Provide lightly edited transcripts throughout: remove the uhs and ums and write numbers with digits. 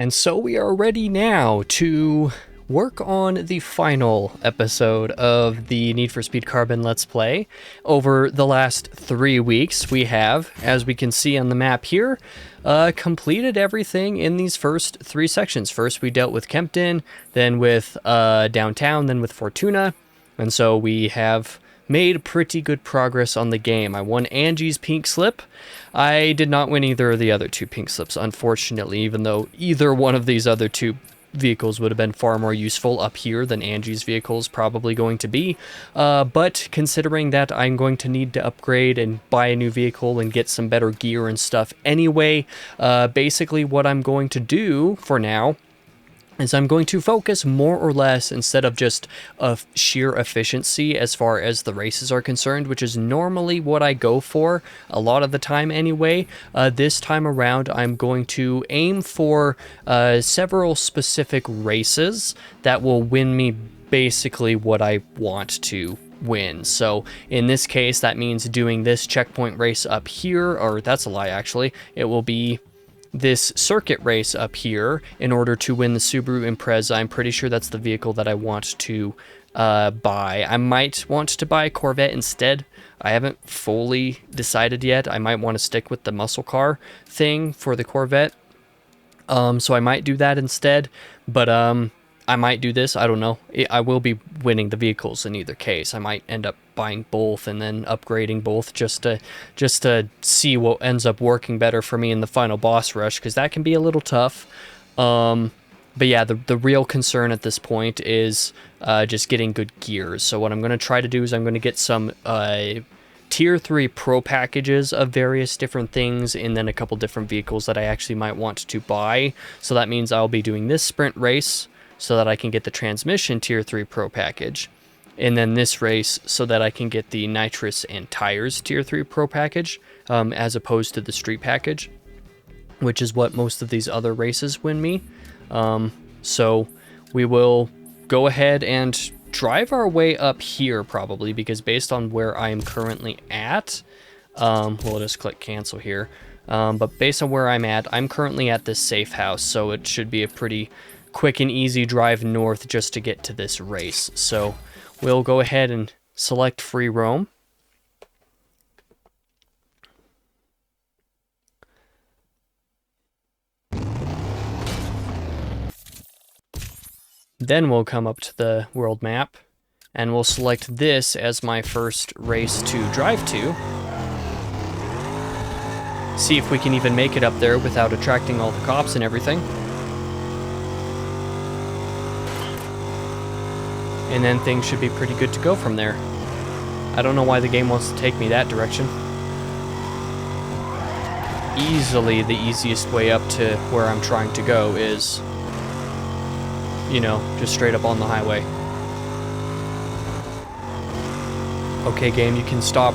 And so we are ready now to work on the final episode of the Need for Speed Carbon Let's Play. Over the last 3 weeks, we have, as we can see on the map here, completed everything in these first 3 sections. First, we dealt with Kempton, then with downtown, then with Fortuna. And so we have made pretty good progress on the game. I won Angie's pink slip. I did not win either of the other 2 pink slips, unfortunately, even though either one of these other 2 vehicles would have been far more useful up here than Angie's vehicle is probably going to be. But considering that I'm going to need to upgrade and buy a new vehicle and get some better gear and stuff anyway, basically what I'm going to do for now is I'm going to focus more or less, instead of just sheer efficiency as far as the races are concerned, which is normally what I go for a lot of the time anyway. This time around, I'm going to aim for several specific races that will win me basically what I want to win. So in this case, that means doing this checkpoint race up here, or that's a lie actually. It will be this circuit race up here in order to win the Subaru Impreza. I'm pretty sure that's the vehicle that I want to buy. I might want to buy a Corvette instead. I haven't fully decided yet. I might want to stick with the muscle car thing for the Corvette. So I might do that instead, but I might do this. I don't know. I will be winning the vehicles in either case. I might end up buying both and then upgrading both just to see what ends up working better for me in the final boss rush, because that can be a little tough. But yeah, the real concern at this point is just getting good gears. So what I'm going to try to do is I'm going to get some Tier 3 Pro packages of various different things, and then a couple different vehicles that I actually might want to buy. So that means I'll be doing this sprint race so that I can get the transmission Tier 3 Pro package, and then this race so that I can get the nitrous and tires Tier 3 Pro package, as opposed to the street package, which is what most of these other races win me. So we will go ahead and drive our way up here probably, because based on where I am currently at, we'll just click cancel here. But based on where I'm at, I'm currently at this safe house, so it should be a pretty quick and easy drive north just to get to this race. So we'll go ahead and select free roam. Then we'll come up to the world map and we'll select this as my first race to drive to. See if we can even make it up there without attracting all the cops and everything. And then things should be pretty good to go from there. I don't know why the game wants to take me that direction. Easily the easiest way up to where I'm trying to go is, you know, just straight up on the highway. Okay, game, you can stop.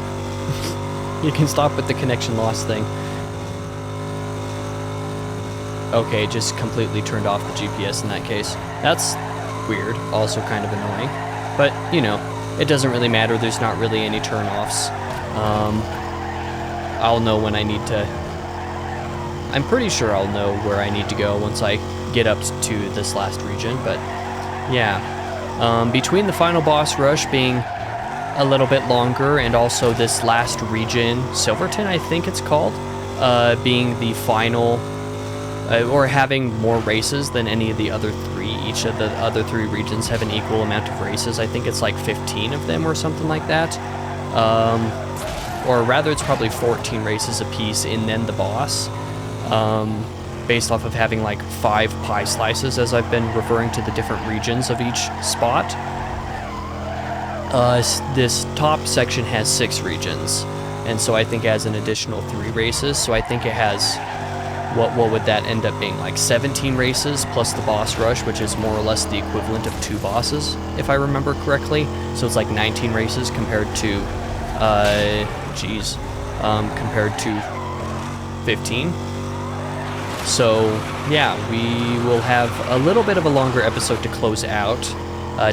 You can stop with the connection loss thing. Okay, just completely turned off the GPS in that case. That's weird, also kind of annoying, but you know, it doesn't really matter. There's not really any turn-offs. I'll know when I need to. I'm pretty sure I'll know where I need to go once I get up to this last region, but yeah. Between the final boss rush being a little bit longer and also this last region, Silverton I think it's called, being the final, or having more races than any of the other 3. Each of the other 3 regions have an equal amount of races. I think it's like 15 of them or something like that. Or rather, it's probably 14 races apiece and then the boss. Based off of having like 5 pie slices, as I've been referring to the different regions of each spot. This top section has 6 regions. And so I think it has an additional 3 races. So I think it has... What would that end up being, like 17 races plus the boss rush, which is more or less the equivalent of 2 bosses, if I remember correctly. So it's like 19 races compared to, compared to 15. So yeah, we will have a little bit of a longer episode to close out,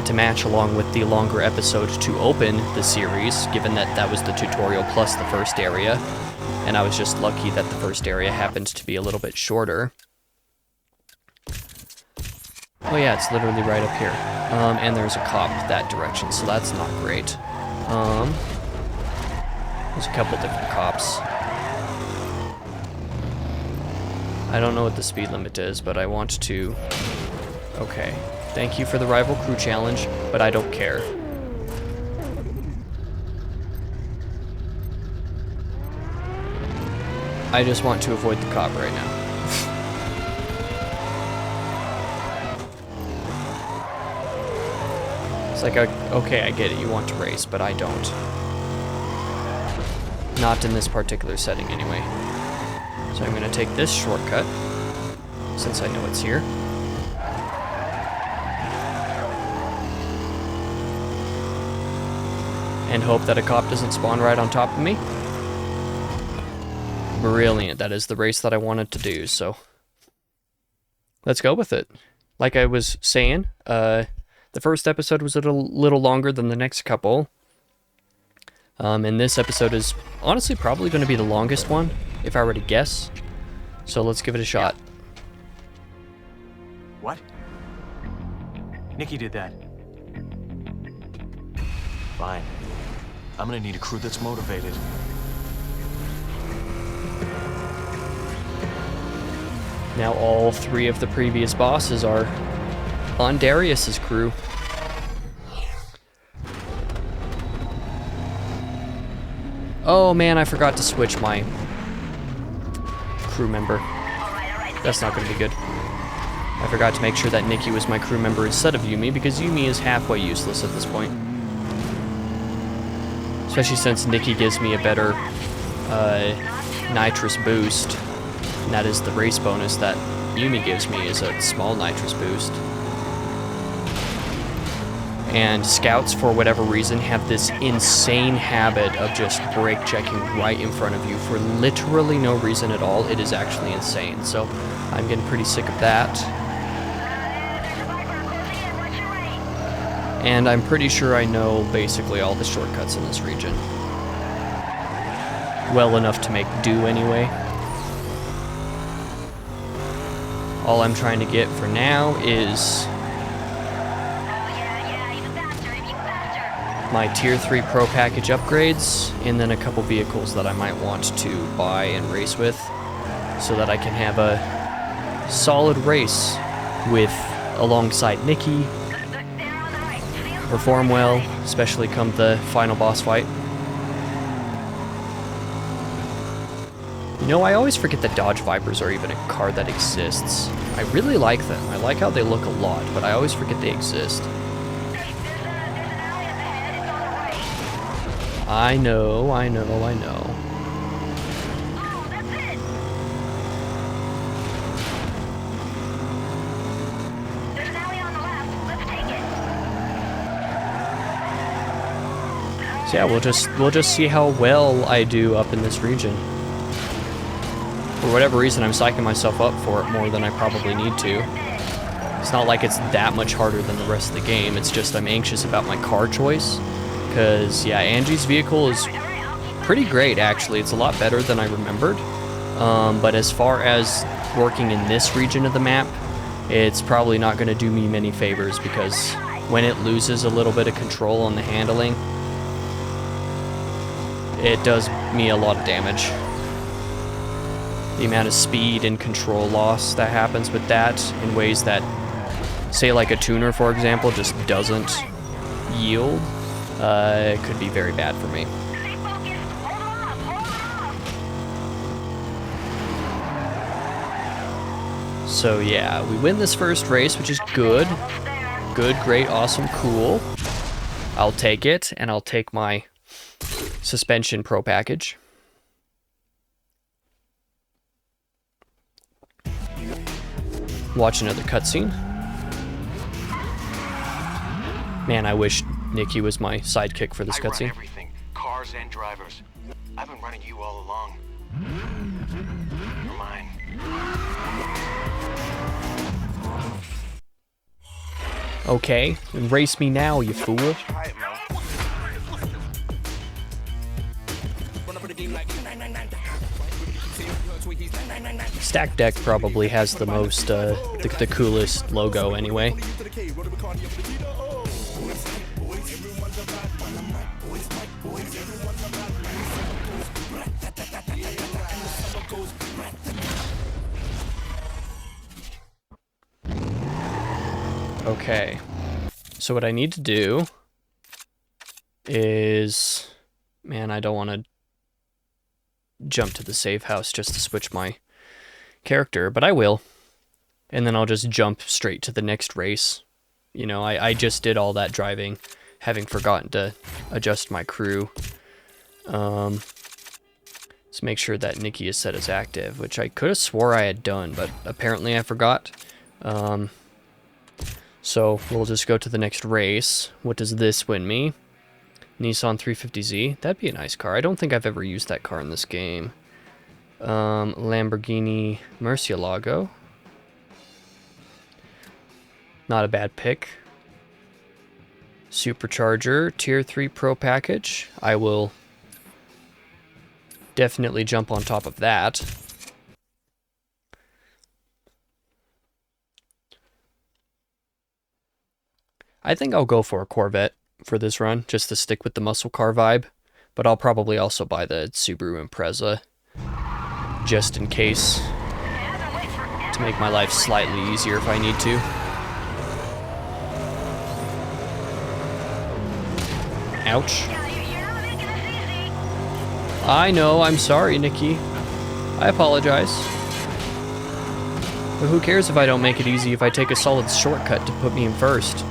to match along with the longer episode to open the series, given that that was the tutorial plus the first area. And I was just lucky that the first area happened to be a little bit shorter. Oh yeah, it's literally right up here. And there's a cop that direction, so that's not great. There's a couple different cops. I don't know what the speed limit is, but I want to... Okay. Thank you for the rival crew challenge, but I don't care. I just want to avoid the cop right now. It's like, okay, I get it, you want to race, but I don't. Not in this particular setting, anyway. So I'm gonna take this shortcut, since I know it's here. And hope that a cop doesn't spawn right on top of me. Brilliant, that is the race that I wanted to do, so... Let's go with it. Like I was saying, the first episode was a little longer than the next couple. And this episode is honestly probably going to be the longest one, if I were to guess. So let's give it a shot. What? Nikki did that. Fine. I'm gonna need a crew that's motivated. Now all 3 of the previous bosses are on Darius's crew. Oh man, I forgot to switch my crew member. That's not going to be good. I forgot to make sure that Nikki was my crew member instead of Yumi, because Yumi is halfway useless at this point. Especially since Nikki gives me a better nitrous boost. And that is the race bonus that Yumi gives me, is a small nitrous boost. And scouts, for whatever reason, have this insane habit of just brake checking right in front of you for literally no reason at all. It is actually insane. So I'm getting pretty sick of that. And I'm pretty sure I know basically all the shortcuts in this region. Well enough to make do anyway. All I'm trying to get for now is my Tier 3 Pro Package upgrades, and then a couple vehicles that I might want to buy and race with, so that I can have a solid race with alongside Nikki, perform well, especially come the final boss fight. You know, I always forget that Dodge Vipers are even a car that exists. I really like them. I like how they look a lot, but I always forget they exist. I know. So yeah, we'll just see how well I do up in this region. For whatever reason, I'm psyching myself up for it more than I probably need to. It's not like it's that much harder than the rest of the game, it's just I'm anxious about my car choice. Because, yeah, Angie's vehicle is pretty great, actually. It's a lot better than I remembered. But as far as working in this region of the map, it's probably not going to do me many favors, because when it loses a little bit of control on the handling, it does me a lot of damage. The amount of speed and control loss that happens with that in ways that, say like a tuner, for example, just doesn't yield, it could be very bad for me. So yeah, we win this first race, which is good. Good, great, awesome, cool. I'll take it, and I'll take my suspension pro package. Watch another cutscene. Man, I wish Nikki was my sidekick for this cutscene. Everything, cars and drivers. I've been running you all along. You're mine. Okay, race me now, you fool. Stack Deck probably has the most, the coolest logo anyway. Okay, so what I need to do is, man, I don't want to jump to the save house just to switch my character, but I will. And then I'll just jump straight to the next race. You know, I just did all that driving, having forgotten to adjust my crew. Let's make sure that Nikki is set as active, which I could have swore I had done, but apparently I forgot. So we'll just go to the next race. What does this win me? Nissan 350Z. That'd be a nice car. I don't think I've ever used that car in this game. Lamborghini Murcielago. Not a bad pick. Supercharger Tier 3 Pro package. I will definitely jump on top of that. I think I'll go for a Corvette for this run, just to stick with the muscle car vibe. But I'll probably also buy the Subaru Impreza, just in case, to make my life slightly easier if I need to. Ouch. I know, I'm sorry, Nikki. I apologize. But who cares if I don't make it easy if I take a solid shortcut to put me in first?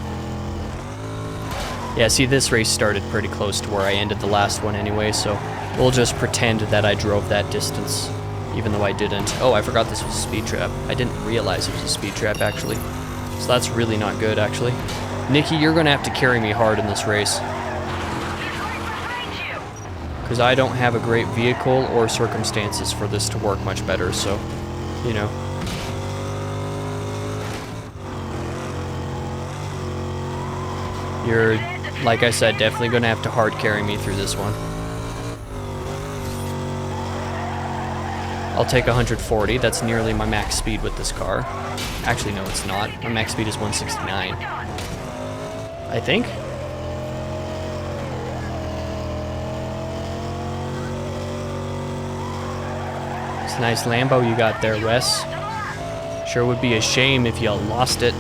Yeah, see, this race started pretty close to where I ended the last one anyway, so we'll just pretend that I drove that distance, even though I didn't. Oh, I forgot this was a speed trap. I didn't realize it was a speed trap, actually. So that's really not good, actually. Nikki, you're going to have to carry me hard in this race. Because I don't have a great vehicle or circumstances for this to work much better, so, you know. You're, like I said, definitely going to have to hard carry me through this one. I'll take 140. That's nearly my max speed with this car. Actually, no, it's not. My max speed is 169. I think. It's a nice Lambo you got there, Wes. Sure would be a shame if you lost it.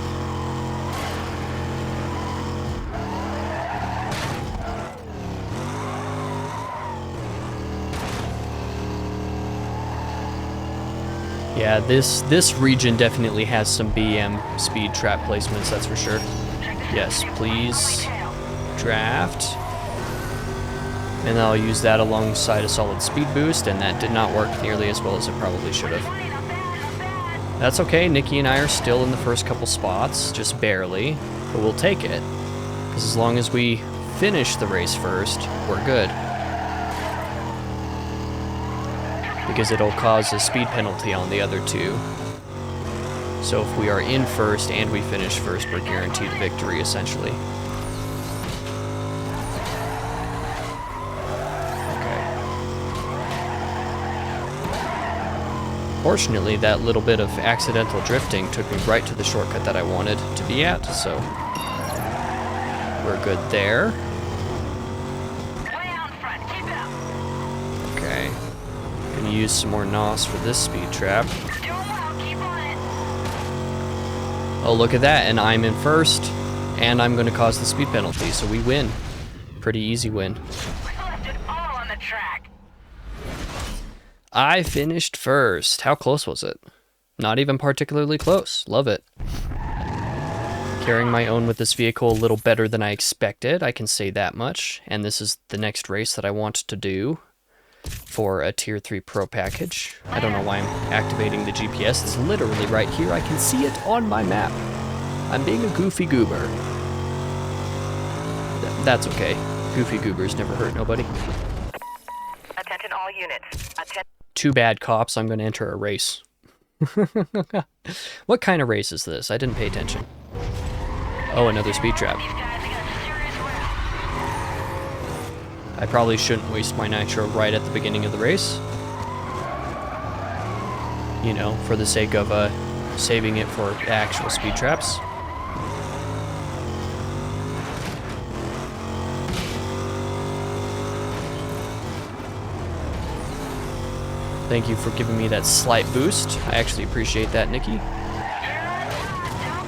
Yeah, this region definitely has some BM speed trap placements, that's for sure. Yes, please. Draft. And I'll use that alongside a solid speed boost, and that did not work nearly as well as it probably should have. That's okay, Nikki and I are still in the first couple spots, just barely, but we'll take it. Because as long as we finish the race first, we're good. Because it'll cause a speed penalty on the other two. So if we are in first and we finish first, we're guaranteed victory, essentially. Okay. Fortunately, that little bit of accidental drifting took me right to the shortcut that I wanted to be at, so we're good there. Okay. Gonna use some more NOS for this speed trap. Oh, look at that, and I'm in first, and I'm gonna cause the speed penalty, so we win. Pretty easy win. I finished first. How close was it? Not even particularly close. Love it. Carrying my own with this vehicle a little better than I expected, I can say that much. And this is the next race that I want to do for a Tier 3 Pro package. I don't know why I'm activating the GPS. It's literally right here. I can see it on my map. I'm being a goofy goober. That's okay. Goofy goobers never hurt nobody. Attention all units. Too bad, cops. I'm going to enter a race. What kind of race is this? I didn't pay attention. Oh, another speed trap. I probably shouldn't waste my nitro right at the beginning of the race. you know, for the sake of saving it for actual speed traps. Thank you for giving me that slight boost. I actually appreciate that, Nikki.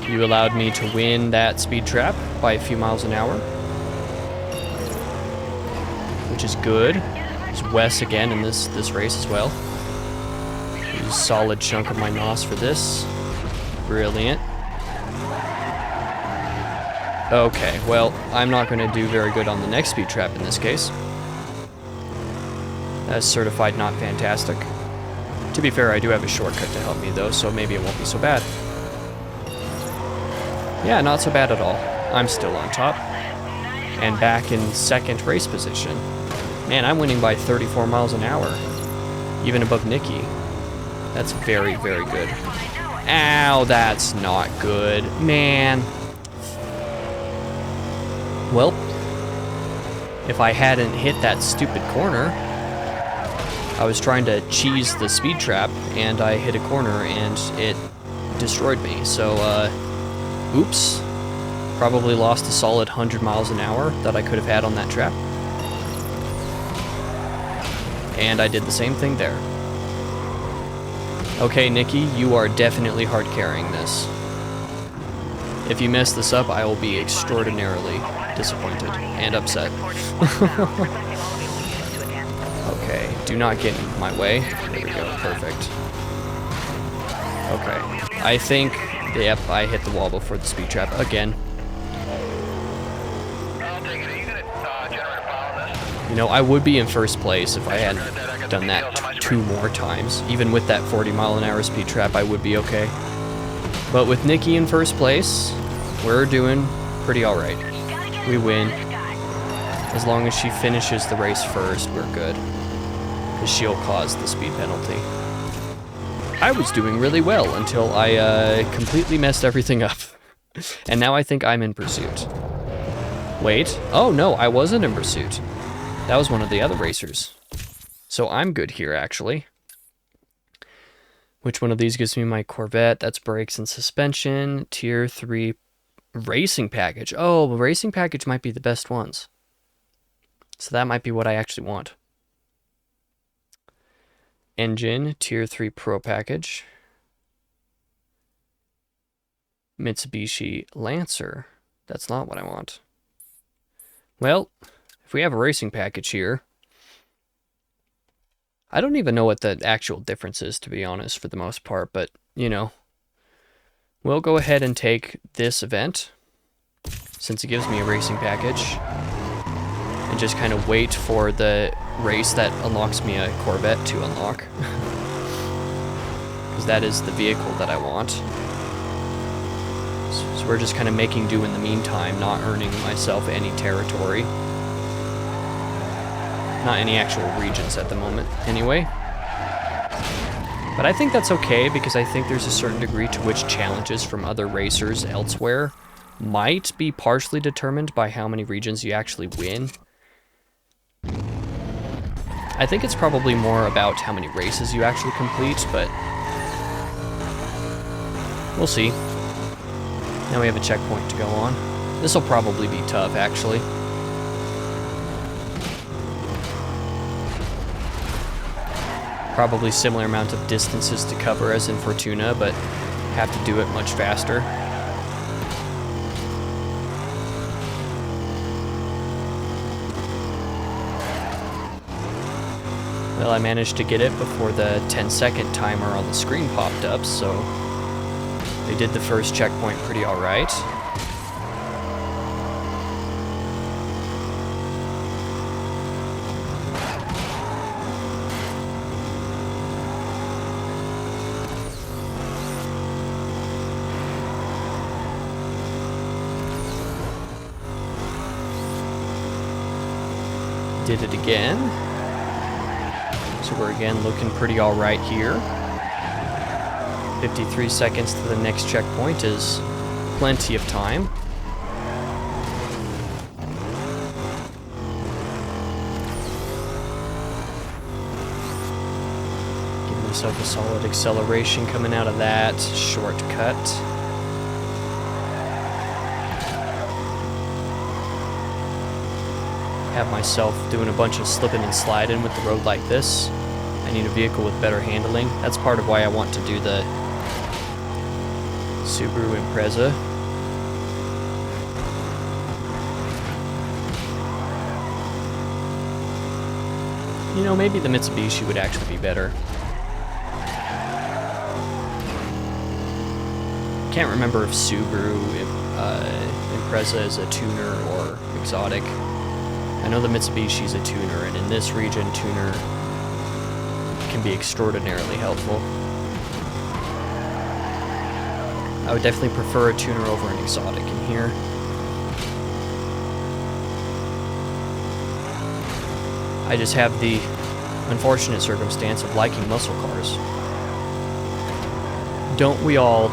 You allowed me to win that speed trap by a few miles an hour, which is good. There's Wes again in this race as well. Use a solid chunk of my NOS for this. Brilliant. Okay, well, I'm not going to do very good on the next speed trap in this case. That's certified not fantastic. To be fair, I do have a shortcut to help me though, so maybe it won't be so bad. Yeah, not so bad at all. I'm still on top. And back in second race position. Man, I'm winning by 34 miles an hour. Even above Nikki. That's very, very good. Ow, that's not good. Man. Well, if I hadn't hit that stupid corner, I was trying to cheese the speed trap, and I hit a corner, and it destroyed me. So, oops. Probably lost a solid 100 miles an hour that I could have had on that trap. And I did the same thing there. Okay, Nikki, you are definitely hard carrying this. If you mess this up, I will be extraordinarily disappointed and upset. Okay, do not get in my way. There we go, perfect. Okay, I think, yep, I hit the wall before the speed trap again. You know, I would be in first place if I hadn't done that 2 more times. Even with that 40-mile-an-hour speed trap, I would be okay. But with Nikki in first place, we're doing pretty alright. We win. As long as she finishes the race first, we're good. Because she'll cause the speed penalty. I was doing really well until I completely messed everything up. And now I think I'm in pursuit. Wait. Oh, no, I wasn't in pursuit. That was one of the other racers. So I'm good here, actually. Which one of these gives me my Corvette? That's brakes and suspension. Tier 3 racing package. Oh, the racing package might be the best ones. So that might be what I actually want. Engine, Tier 3 Pro package. Mitsubishi Lancer. That's not what I want. Well, if we have a racing package here, I don't even know what the actual difference is, to be honest, for the most part, but, you know, we'll go ahead and take this event, since it gives me a racing package, and just kind of wait for the race that unlocks me a Corvette to unlock. Because that is the vehicle that I want. So we're just kind of making do in the meantime, not earning myself any territory. Not any actual regions at the moment, anyway. But I think that's okay, because I think there's a certain degree to which challenges from other racers elsewhere might be partially determined by how many regions you actually win. I think it's probably more about how many races you actually complete, but we'll see. Now we have a checkpoint to go on. This will probably be tough, actually. Probably similar amount of distances to cover as in Fortuna, but have to do it much faster. Well, I managed to get it before the 10-second timer on the screen popped up, so they did the first checkpoint pretty alright. Did it again. So we're again looking pretty alright here. 53 seconds to the next checkpoint is plenty of time. Give me myself a solid acceleration coming out of that shortcut. Have myself doing a bunch of slipping and sliding with the road like this. I need a vehicle with better handling. That's part of why I want to do the Subaru Impreza. You know, maybe the Mitsubishi would actually be better. Can't remember if Subaru Impreza is a tuner or exotic. I know the Mitsubishi is a tuner, and in this region, tuner can be extraordinarily helpful. I would definitely prefer a tuner over an exotic in here. I just have the unfortunate circumstance of liking muscle cars. Don't we all?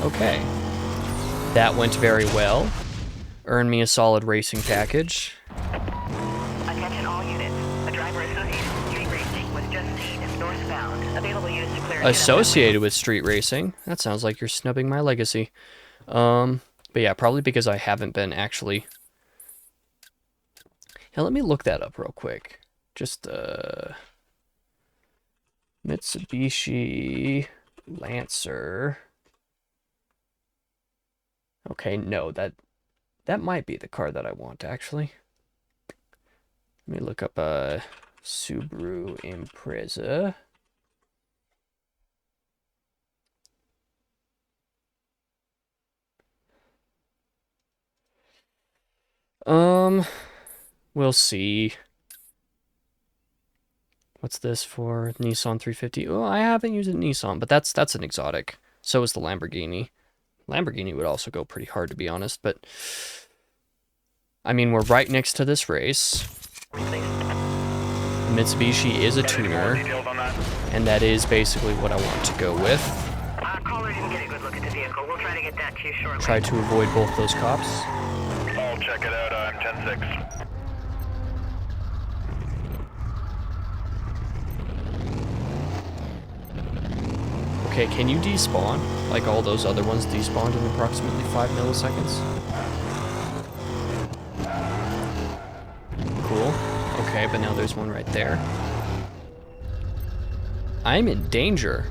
Okay. That went very well. Earned me a solid racing package. Attention all units. A driver associated with street racing was just seen northbound. Available units to clear. Associated with street racing? That sounds like you're snubbing my legacy. But yeah, probably because I haven't been actually... Now let me look that up real quick. Just, Mitsubishi Lancer. Okay, no, that might be the car that I want, actually. Let me look up a Subaru Impreza. We'll see. What's this for? Nissan 350. Oh, I haven't used a Nissan, but that's an exotic. So is the Lamborghini. Lamborghini would also go pretty hard, to be honest, but I mean, we're right next to this race. Mitsubishi is a tuner, and that is basically what I want to go with. Caller didn't get a good look at the vehicle. We'll try to get that to you shortly. Try to avoid both those cops. I'll check it out. I'm 10-6. Okay, can you despawn? Like all those other ones despawned in approximately 5 milliseconds? Cool. Okay, but now there's one right there. I'm in danger.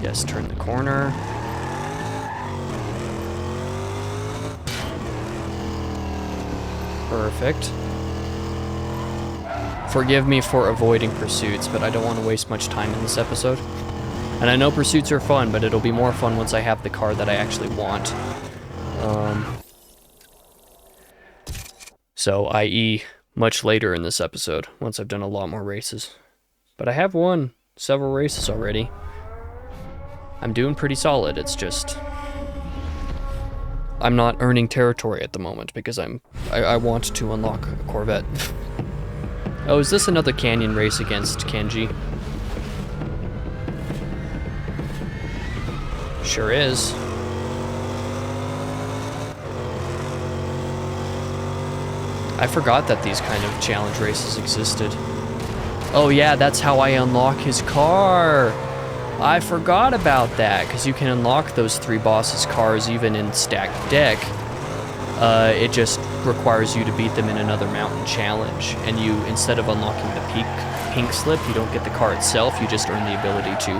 Yes, turn the corner. Perfect. Forgive me for avoiding pursuits, but I don't want to waste much time in this episode. And I know pursuits are fun, but it'll be more fun once I have the car that I actually want. So, i.e., much later in this episode, once I've done a lot more races. But I have won several races already. I'm doing pretty solid, it's just... I'm not earning territory at the moment because I want to unlock a Corvette. Oh, is this another canyon race against Kenji? Sure is. I forgot that these kind of challenge races existed. Oh yeah, that's how I unlock his car. I forgot about that, because you can unlock those 3 bosses' cars even in stacked deck. It just requires you to beat them in another mountain challenge. And you, instead of unlocking the pink slip, you don't get the car itself, you just earn the ability to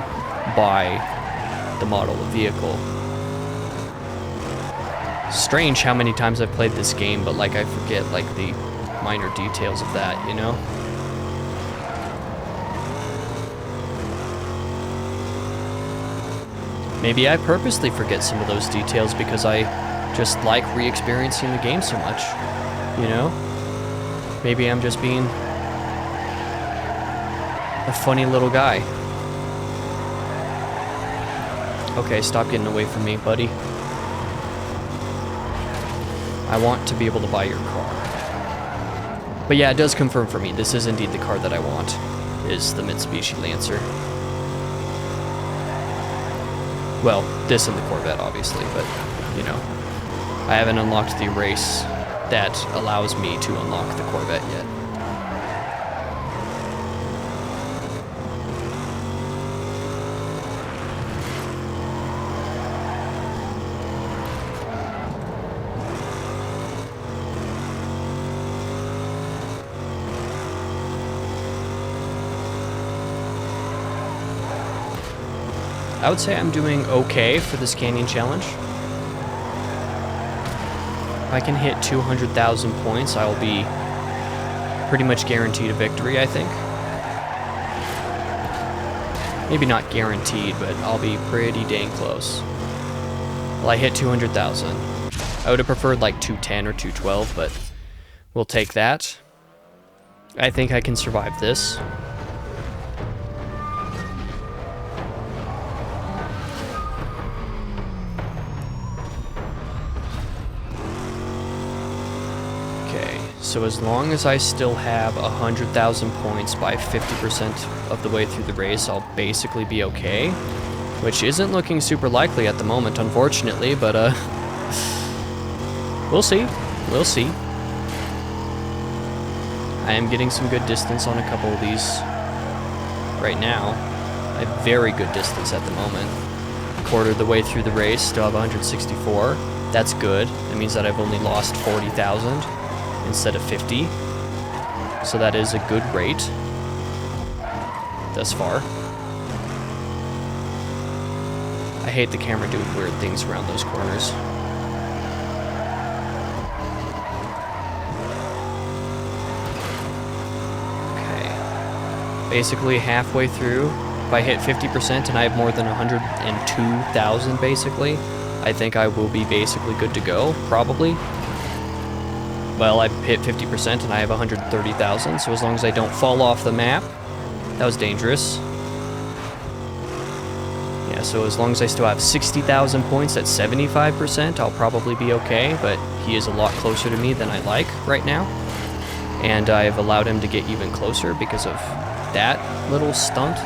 buy the model of vehicle. Strange how many times I've played this game, but like I forget like the minor details of that, you know? Maybe I purposely forget some of those details because I just like re-experiencing the game so much, you know? Maybe I'm just being a funny little guy. Okay, stop getting away from me, buddy. I want to be able to buy your car. But yeah, it does confirm for me. This is indeed the car that I want, is the Mitsubishi Lancer. Well, this and the Corvette, obviously, but, you know, I haven't unlocked the race that allows me to unlock the Corvette yet. I would say I'm doing okay for this canyon challenge. If I can hit 200,000 points, I'll be pretty much guaranteed a victory, I think. Maybe not guaranteed, but I'll be pretty dang close. Well, I hit 200,000. I would have preferred like 210 or 212, but we'll take that. I think I can survive this. So as long as I still have 100,000 points by 50% of the way through the race, I'll basically be okay. Which isn't looking super likely at the moment, unfortunately, but we'll see. We'll see. I am getting some good distance on a couple of these right now. A very good distance at the moment. Quarter of the way through the race, still have 164. That's good. That means that I've only lost 40,000. Instead of 50, so that is a good rate thus far. I hate the camera doing weird things around those corners. Okay, basically halfway through. If I hit 50% and I have more than 102,000 basically, I think I will be basically good to go, probably. Well, I hit 50% and I have 130,000, so as long as I don't fall off the map, that was dangerous. Yeah, so as long as I still have 60,000 points at 75%, I'll probably be okay, but he is a lot closer to me than I like right now. And I've allowed him to get even closer because of that little stunt.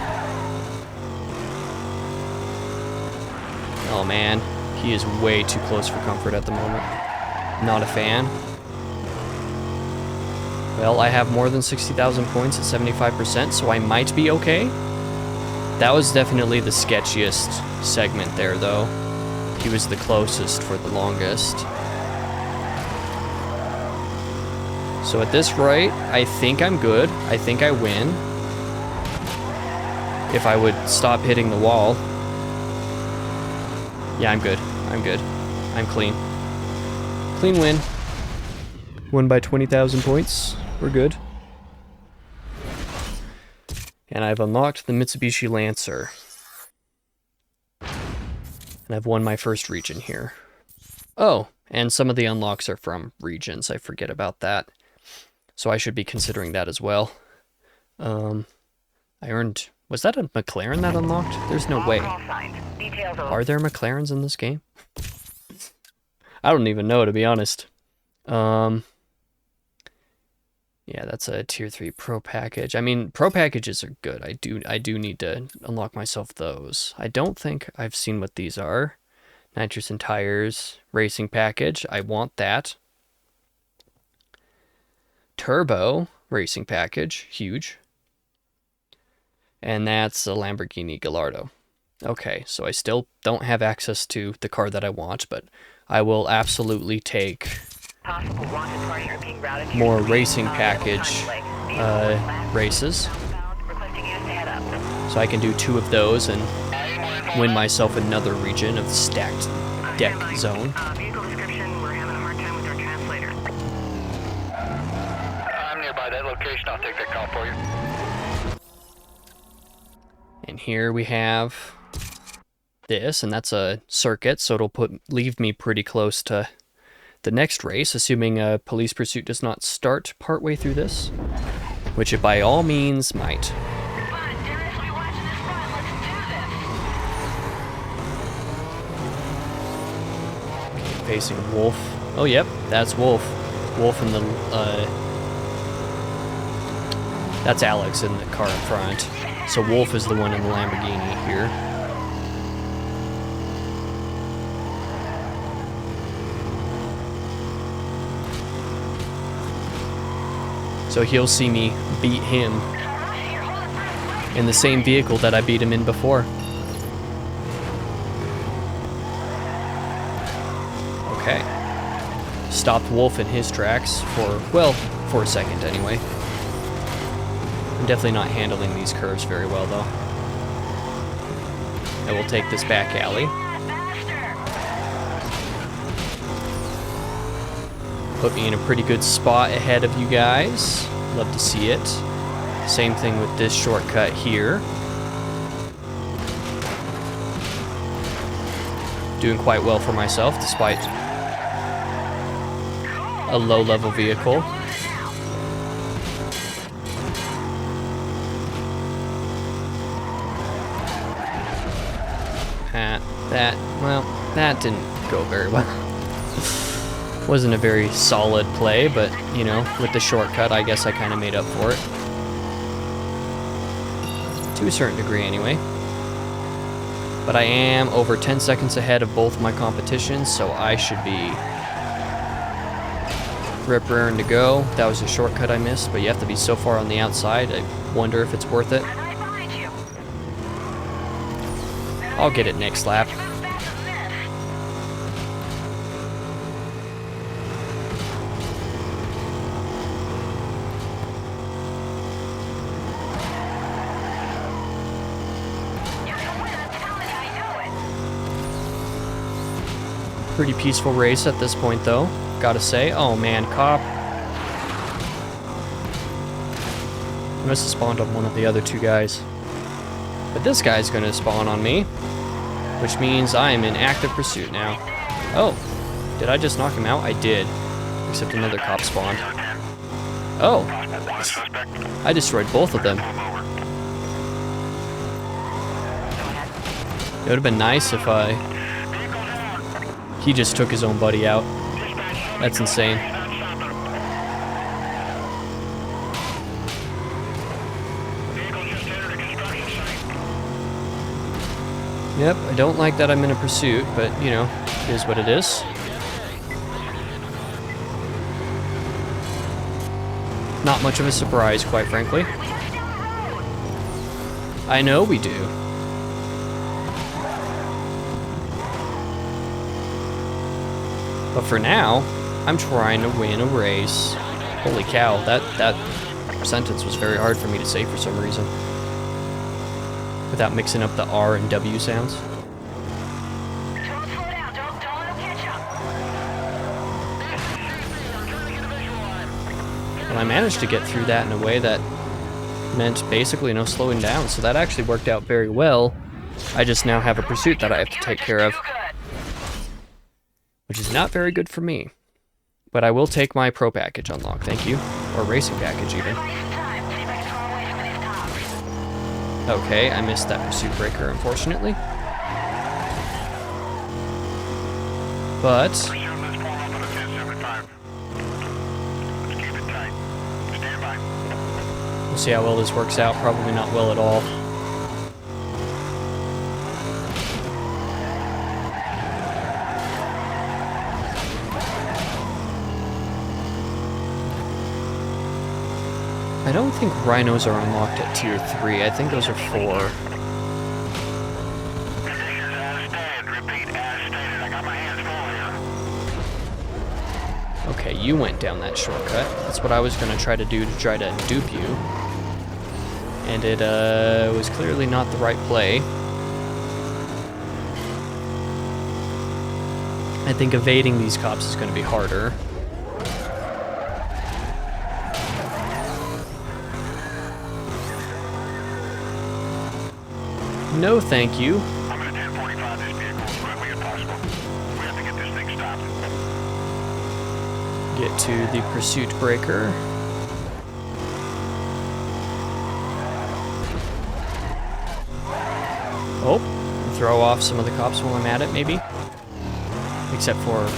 Oh man, he is way too close for comfort at the moment. Not a fan. Well, I have more than 60,000 points at 75%, so I might be okay. That was definitely the sketchiest segment there, though. He was the closest for the longest. So at this rate, I think I'm good. I think I win. If I would stop hitting the wall. Yeah, I'm good. I'm good. I'm clean. Clean win. Won by 20,000 points. We're good. And I've unlocked the Mitsubishi Lancer. And I've won my first region here. Oh, and some of the unlocks are from regions. I forget about that. So I should be considering that as well. I earned... Was that a McLaren that unlocked? There's no way. Are there McLarens in this game? I don't even know, to be honest. Yeah, that's a tier 3 pro package. I mean, pro packages are good. I do need to unlock myself those. I don't think I've seen what these are. Nitrous and tires, racing package. I want that. Turbo racing package, huge. And that's a Lamborghini Gallardo. Okay, so I still don't have access to the car that I want, but I will absolutely take more racing package races. So I can do 2 of those and win myself another region of the stacked deck zone. Vehicle description, we're having a hard time with our translator. I'm nearby that location. I'll take that call for you. And here we have this, and that's a circuit, so it'll leave me pretty close to the next race, assuming a police pursuit does not start partway through this, which it by all means might. Okay, facing Wolf. Oh, yep, that's Wolf. Wolf in the, that's Alex in the car in front. So Wolf is the one in the Lamborghini here. So he'll see me beat him in the same vehicle that I beat him in before. Okay. Stopped Wolf in his tracks for, well, for a second anyway. I'm definitely not handling these curves very well though. I will take this back alley. Put me in a pretty good spot ahead of you guys. Love to see it. Same thing with this shortcut here. Doing quite well for myself despite a low-level vehicle. That didn't go very well. Wasn't a very solid play, but, you know, with the shortcut, I guess I kind of made up for it. To a certain degree, anyway. But I am over 10 seconds ahead of both my competitions, so I should be rip-raring to go. That was a shortcut I missed, but you have to be so far on the outside, I wonder if it's worth it. I'll get it next lap. Pretty peaceful race at this point, though. Gotta say. Oh man, cop. I must have spawned on one of the other two guys. But this guy's gonna spawn on me, which means I am in active pursuit now. Oh, did I just knock him out? I did. Except another cop spawned. Oh, I destroyed both of them. It would have been nice if he just took his own buddy out. That's insane. Yep, I don't like that I'm in a pursuit, but, you know, it is what it is. Not much of a surprise, quite frankly. I know we do. But for now, I'm trying to win a race. Holy cow, that sentence was very hard for me to say for some reason. Without mixing up the R and W sounds. And I managed to get through that in a way that meant basically no slowing down, so that actually worked out very well. I just now have a pursuit that I have to take care of, which is not very good for me. But I will take my pro package unlock, thank you. Or racing package, even. Okay, I missed that pursuit breaker, unfortunately. But we'll see how well this works out. Probably not well at all. I don't think rhinos are unlocked at tier 3. I think those are 4. Okay, you went down that shortcut. That's what I was going to try to do to try to dupe you. And it was clearly not the right play. I think evading these cops is going to be harder. No, thank you. I'm going to 1045 this vehicle as quickly as possible. We have to get this thing stopped. Get to the pursuit breaker. Oh, throw off some of the cops while I'm at it, maybe? Except for...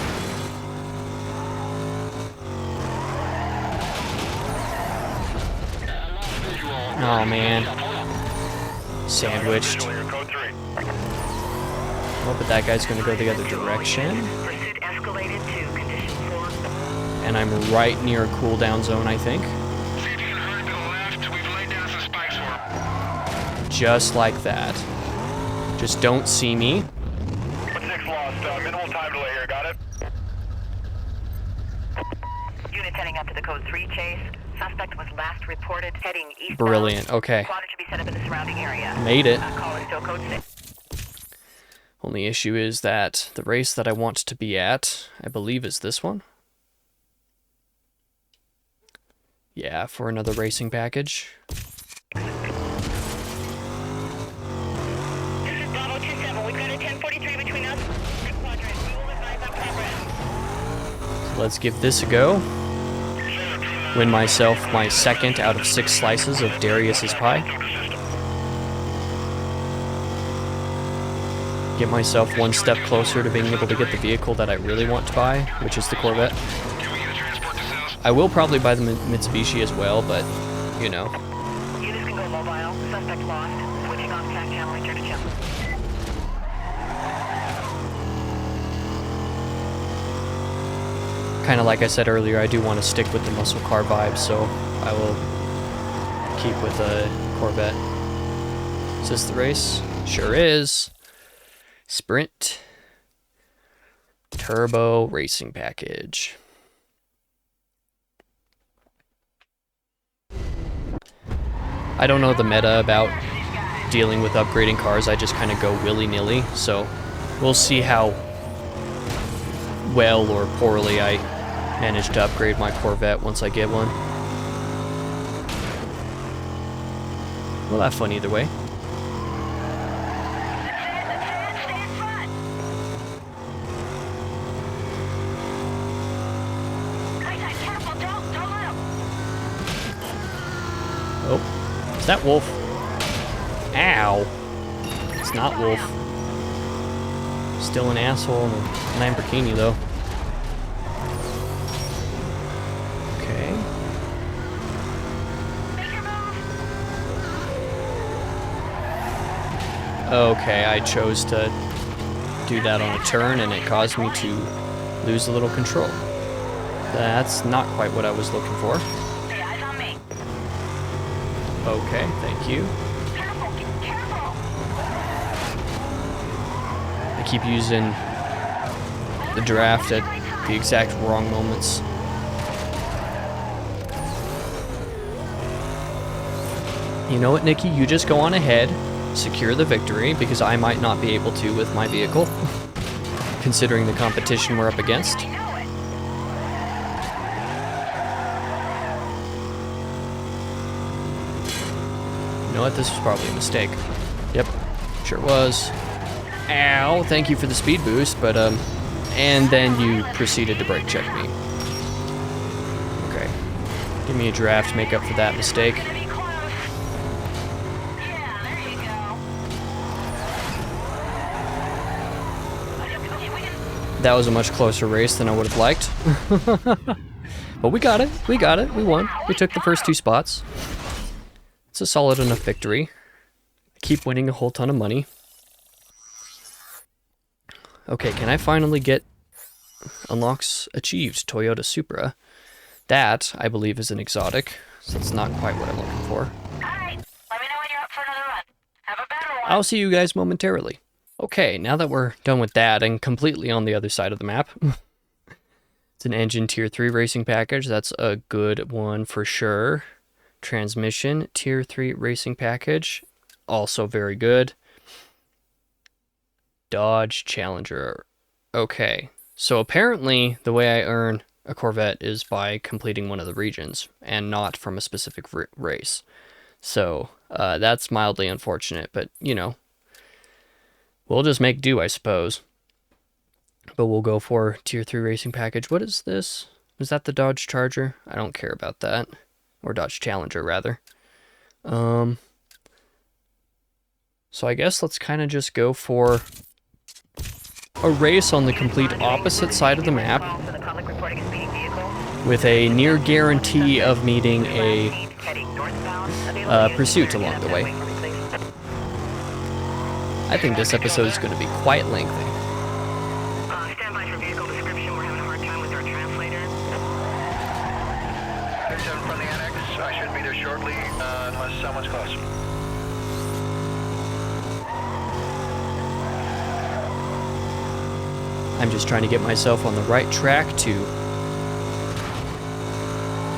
oh, man. Sandwiched. Oh, but that guy's gonna go the other direction. And I'm right near a cooldown zone, I think. Just like that. Just don't see me. 6 lost. Minimal time delay here. Got it? Units heading up to the code 3 chase. Suspect was last reported heading eastbound. Brilliant. Okay. Squadron should be set up in the surrounding area. Made it. Call is still code 6. Only issue is that the race that I want to be at, I believe, is this one. Yeah, for another racing package. This is Bravo 27. We've got a 1043 between us and Quadrant. We will advise on progress. So let's give this a go. Win myself my second out of 6 slices of Darius's pie. Get myself one step closer to being able to get the vehicle that I really want to buy, which is the Corvette. I will probably buy the Mitsubishi as well, but, you know. Units can go mobile. Suspect lost. Switching off track channel return to channel. Kind of like I said earlier, I do want to stick with the muscle car vibe, so I will keep with a Corvette. Is this the race? Sure is. Sprint. Turbo racing package. I don't know the meta about dealing with upgrading cars. I just kind of go willy-nilly, so we'll see how well or poorly I manage to upgrade my Corvette once I get one. We'll have fun either way. Oh, is that Wolf? Ow. It's not Wolf. Still an asshole in a Lamborghini, though. Okay. Okay, I chose to do that on a turn, and it caused me to lose a little control. That's not quite what I was looking for. Okay, thank you. I keep using the draft at the exact wrong moments. You know what, Nikki? You just go on ahead, secure the victory, because I might not be able to with my vehicle, considering the competition we're up against. You know what? This was probably a mistake. Yep, sure was. Ow, thank you for the speed boost, but, and then you proceeded to brake check me. Okay. Give me a draft to make up for that mistake. That was a much closer race than I would have liked. But we got it. We got it. We won. We took the first 2 spots. It's a solid enough victory. I keep winning a whole ton of money. Okay, can I finally get unlocks achieved Toyota Supra? That, I believe, is an exotic, so that's not quite what I'm looking for. Alright, let me know when you're up for another run. Have a better one. I'll see you guys momentarily. Okay, now that we're done with that and completely on the other side of the map, it's an engine tier 3 racing package. That's a good one for sure. Transmission tier 3 racing package, also very good. Dodge Challenger. Okay, so apparently the way I earn a Corvette is by completing one of the regions and not from a specific race. So that's mildly unfortunate, but you know, we'll just make do, I suppose. But we'll go for tier 3 racing package. What is this? Is that the Dodge Charger? I don't care about that. Or Dodge Challenger, rather. So I guess let's kind of just go for a race on the complete opposite side of the map with a near guarantee of meeting a pursuit along the way. I think this episode is going to be quite lengthy. Stand by for vehicle description. We're having a hard time with our translator. 7 from the annex. I should be there shortly, unless someone's close. I'm just trying to get myself on the right track to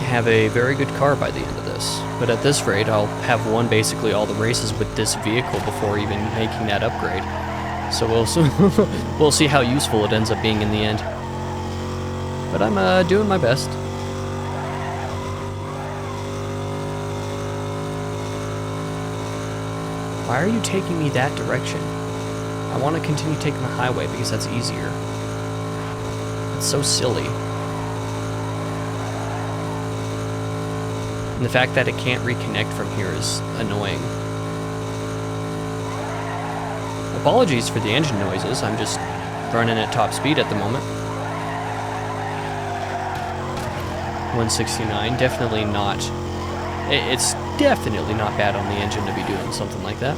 have a very good car by the end of this. But at this rate, I'll have won basically all the races with this vehicle before even making that upgrade. So we'll see how useful it ends up being in the end. But I'm doing my best. Why are you taking me that direction? I want to continue taking the highway because that's easier. It's so silly. And the fact that it can't reconnect from here is annoying. Apologies for the engine noises, I'm just running at top speed at the moment. 169, definitely not... It's definitely not bad on the engine to be doing something like that.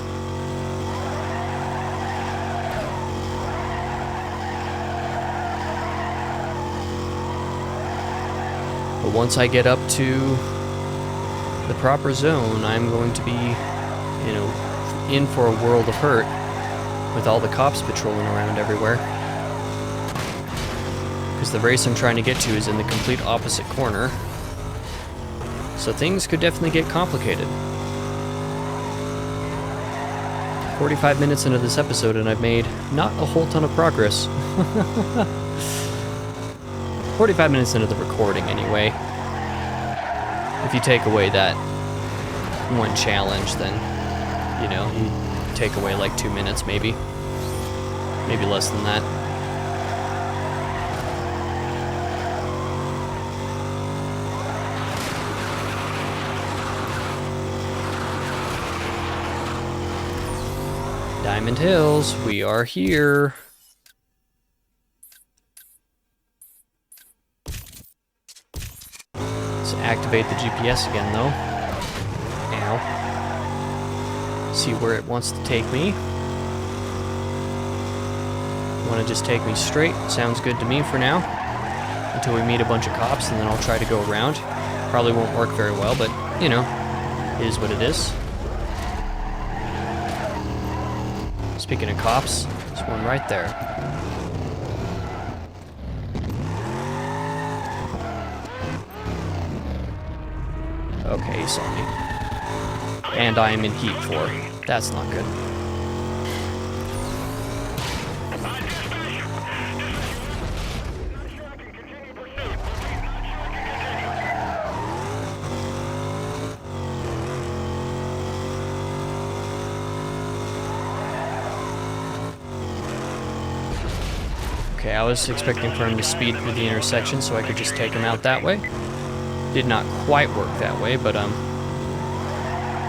But once I get up to the proper zone, I'm going to be, you know, in for a world of hurt with all the cops patrolling around everywhere. Because the race I'm trying to get to is in the complete opposite corner. So things could definitely get complicated. 45 minutes into this episode and I've made not a whole ton of progress. 45 minutes into the recording anyway. If you take away that one challenge, then, you know, you take away like 2 minutes maybe. Maybe less than that. Diamond Hills, we are here. Let's activate the GPS again, though. Ow. See where it wants to take me. Want to just take me straight? Sounds good to me for now. Until we meet a bunch of cops, and then I'll try to go around. Probably won't work very well, but, you know, it is what it is. Speaking of cops, there's one right there. Okay, he saw me. And I am in heat 4. That's not good. Okay, I was expecting for him to speed through the intersection so I could just take him out that way. Did not quite work that way, but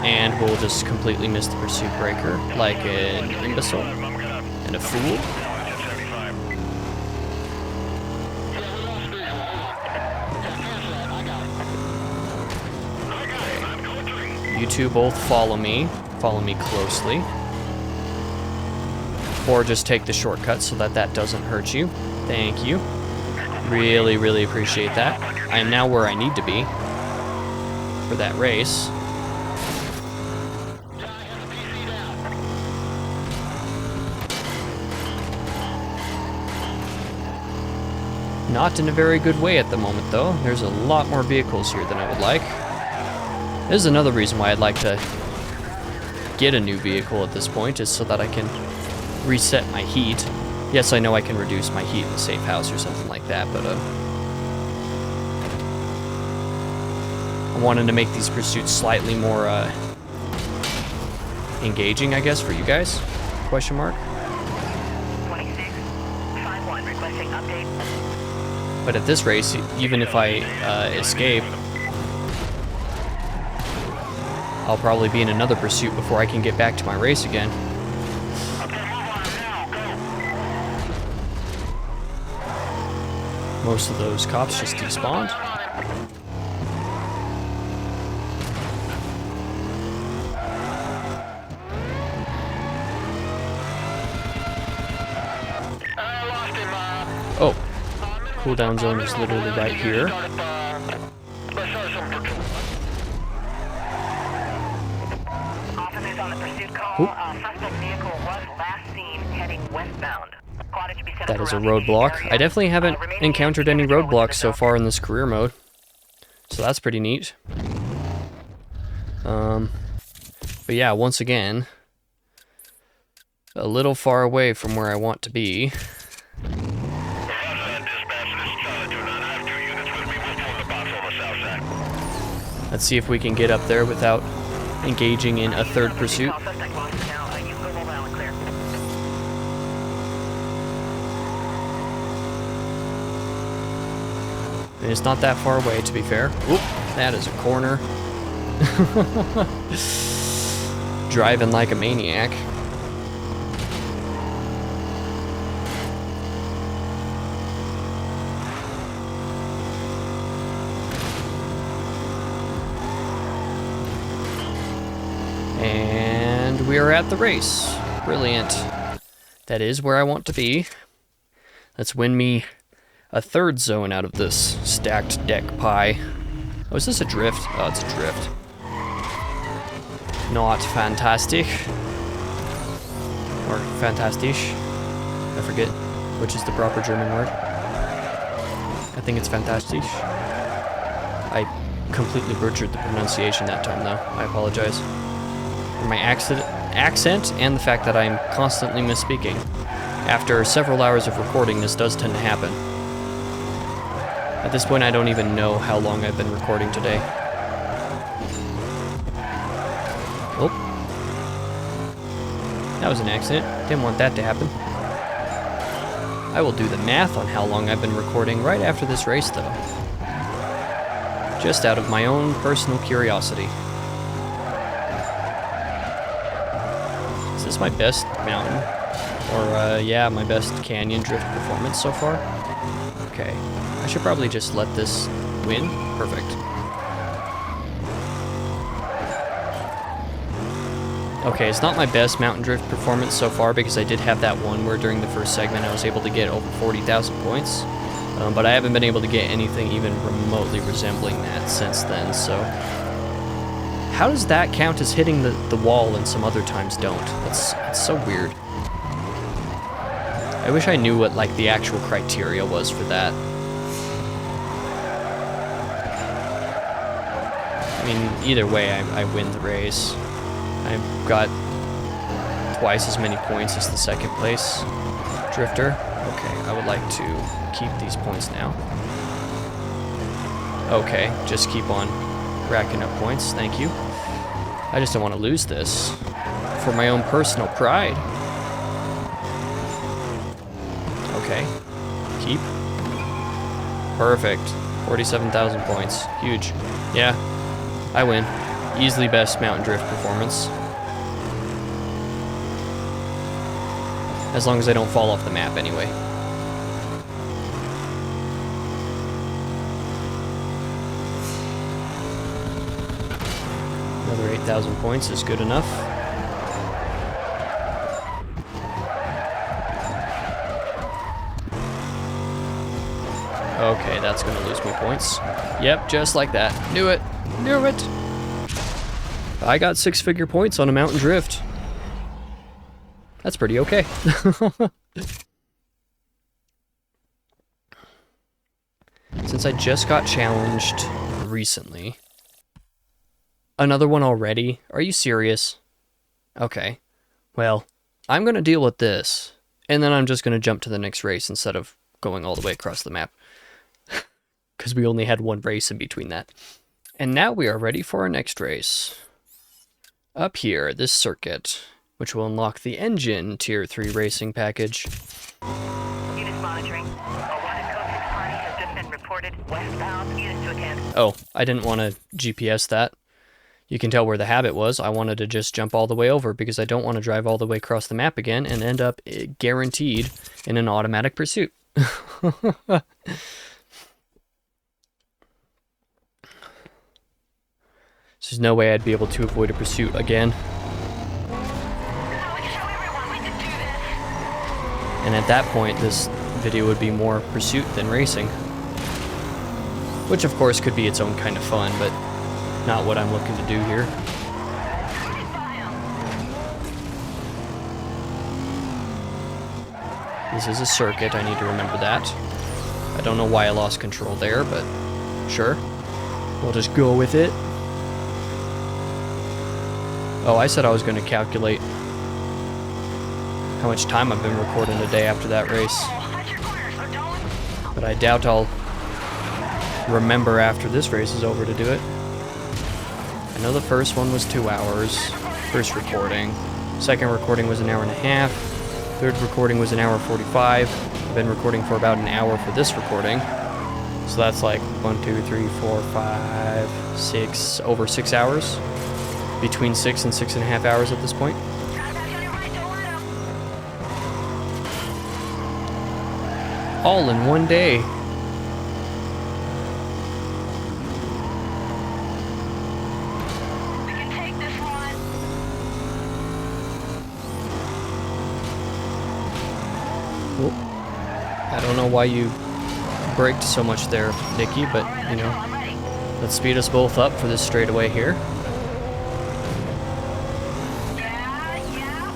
and we'll just completely miss the pursuit breaker like an imbecile and a fool. Okay. You two both follow me closely. Or just take the shortcut so that that doesn't hurt you. Thank you. Really, really appreciate that. I am now where I need to be for that race. Not in a very good way at the moment, though. There's a lot more vehicles here than I would like. This is another reason why I'd like to get a new vehicle at this point, is so that I can reset my heat. Yes, I know I can reduce my heat in a safe house or something like that, but I'm wanting to make these pursuits slightly more engaging, I guess, for you guys? Question mark. 2651 requesting update. But at this race, even if I escape, I'll probably be in another pursuit before I can get back to my race again. Most of those cops just despawned. Oh, cooldown zone is literally right here. Officers on the pursuit call. Suspect vehicle was last seen heading westbound. Squad damage be set up That is a around the roadblock. area. I definitely haven't Remaining encountered any damage control roadblocks so within the far in this career mode. So that's pretty neat. But yeah, once again, a little far away from where I want to be. Let's see if we can get up there without engaging in a third pursuit. Suspect lost for now. You go mobile and clear. And it's not that far away, to be fair. Oop, that is a corner. Driving like a maniac. And we are at the race. Brilliant. That is where I want to be. Let's win me a third zone out of this stacked deck pie. Oh, is this a drift? Oh, it's a drift. Not fantastic. Or fantastisch. I forget which is the proper German word. I think it's fantastisch. I completely butchered the pronunciation that time, though. I apologize for my accent and the fact that I'm constantly misspeaking. After several hours of recording, this does tend to happen. At this point, I don't even know how long I've been recording today. Oh. That was an accident. Didn't want that to happen. I will do the math on how long I've been recording right after this race, though. Just out of my own personal curiosity. Is this my best mountain? Or, yeah, my best canyon drift performance so far? Okay. I should probably just let this win. Perfect. Okay, it's not my best mountain drift performance so far because I did have that one where during the first segment I was able to get over 40,000 points. But I haven't been able to get anything even remotely resembling that since then, so... How does that count as hitting the wall and some other times don't? It's so weird. I wish I knew what, like, the actual criteria was for that. I mean, either way, I win the race. I've got twice as many points as the second place drifter. Okay, I would like to keep these points now. Okay, just keep on racking up points, thank you. I just don't want to lose this for my own personal pride. Okay, keep. Perfect, 47,000 points, huge. Yeah, I win. Easily best mountain drift performance. As long as I don't fall off the map anyway. Another 8,000 points is good enough. Okay, that's gonna lose me points. Yep, just like that. Knew it. Knew it. I got 6-figure points on a mountain drift. That's pretty okay. Since I just got challenged recently. Another one already? Are you serious? Okay. Well, I'm gonna deal with this. And then I'm just gonna jump to the next race instead of going all the way across the map. Because we only had one race in between that. And now we are ready for our next race. Up here, this circuit, which will unlock the engine Tier 3 racing package. Units monitoring. A wanted code 6 party has just been reported westbound. Units to attend. Oh, I didn't want to GPS that. You can tell where the habit was. I wanted to just jump all the way over because I don't want to drive all the way across the map again and end up guaranteed in an automatic pursuit. There's no way I'd be able to avoid a pursuit again. And at that point, this video would be more pursuit than racing. Which of course could be its own kind of fun, but not what I'm looking to do here. This is a circuit, I need to remember that. I don't know why I lost control there, but sure. We'll just go with it. Oh, I said I was going to calculate how much time I've been recording a day after that race. But I doubt I'll remember after this race is over to do it. I know the first one was 2 hours, first recording. Second recording was 1.5 hours. Third recording was 1:45. I've been recording for about an hour for this recording. So that's like 1, 2, 3, 4, 5, 6, over 6 hours. Between 6 and 6.5 hours at this point. All in one day. We can take this one. Oh. I don't know why you braked so much there, Nikki, but, you know, I'm ready. let's speed us both up for this straightaway here. Yeah.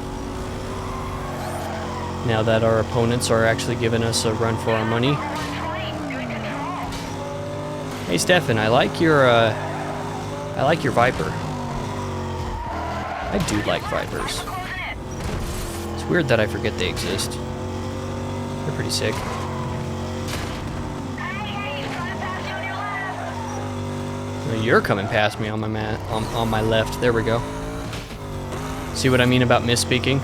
Now that our opponents are actually giving us a run for our money. 120. Good control. Hey, Stefan, I like your Viper. I do like Vipers. Closing it. It's weird that I forget they exist. They're pretty sick. Hey, he's trying to pass you on your left. Well, you're coming past me on my left. There we go. See what I mean about misspeaking?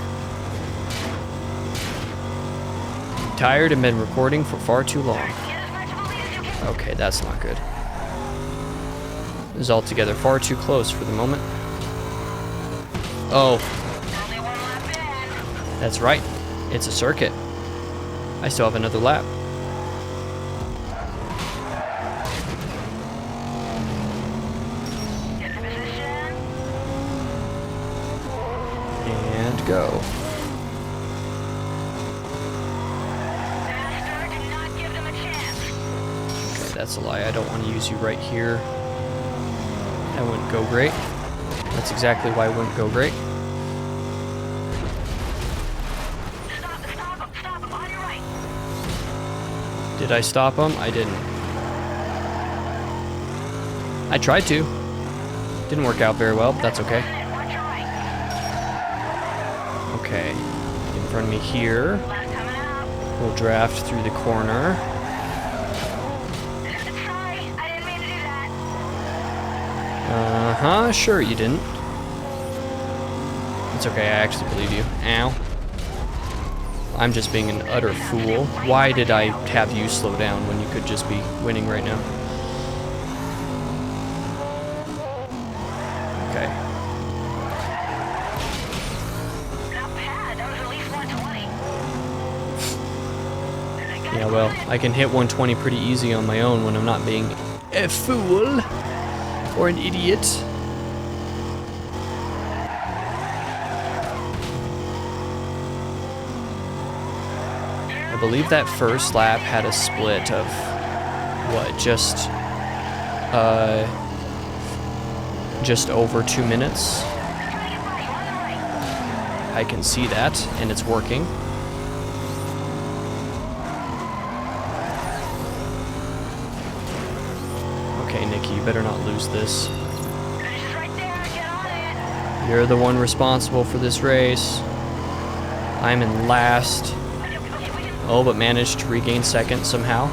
Tired and been recording for far too long. Get as much of a lead as you can. Okay, that's not good. This is altogether far too close for the moment. Oh, Only one lap in. that's right. It's a circuit. I still have another lap. Get in position. And go. Faster. Do not give them a chance. Okay, that's a lie. I don't want to use you right here. That wouldn't go great. That's exactly why it wouldn't go great. Stop him. On your right. Did I stop him? I didn't. I tried to. Didn't work out very well, but that's okay. Watch your right. Okay. In front of me here. Last coming out. We'll draft through the corner. Sorry, I didn't mean to do that. Uh-huh, sure you didn't. It's okay, I actually believe you. Ow. I'm just being an utter fool. Why did I have you slow down when you could just be winning right now? Okay. Not bad. That was at least 120. Yeah, well, I can hit 120 pretty easy on my own when I'm not being a fool or an idiot. I believe that first lap had a split of what, just over 2 minutes. I can see that, and it's working. Okay, Nikki, you better not lose this. Finish is right there. Get on it. You're the one responsible for this race. I'm in last. Oh, but managed to regain second somehow.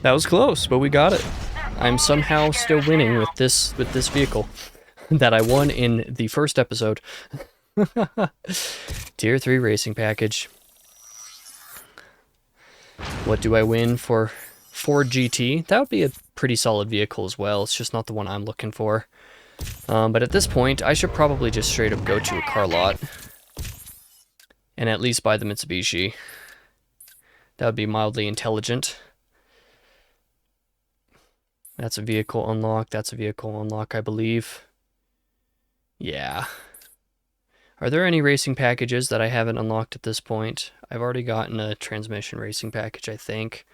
That was close, but we got it. I'm somehow still winning with this vehicle that I won in the first episode. Tier 3 racing package. What do I win for Ford GT? That would be a pretty solid vehicle as well. It's just not the one I'm looking for. But at this point, I should probably just straight up go to a car lot and at least buy the Mitsubishi. That would be mildly intelligent. That's a vehicle unlock. That's a vehicle unlock, I believe. Yeah. Are there any racing packages that I haven't unlocked at this point? I've already gotten a transmission racing package, I think.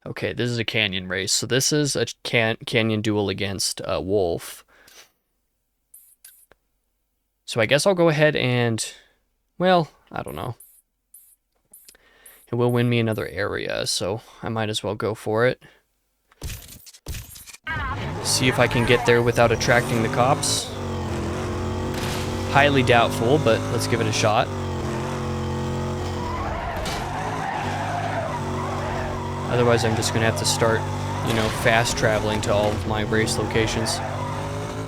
Okay, this is a canyon race. So this is a canyon duel against Wolf. So I guess I'll go ahead and, well, I don't know. It will win me another area, so I might as well go for it. See if I can get there without attracting the cops. Highly doubtful, but let's give it a shot. Otherwise, I'm just going to have to start, you know, fast traveling to all of my race locations.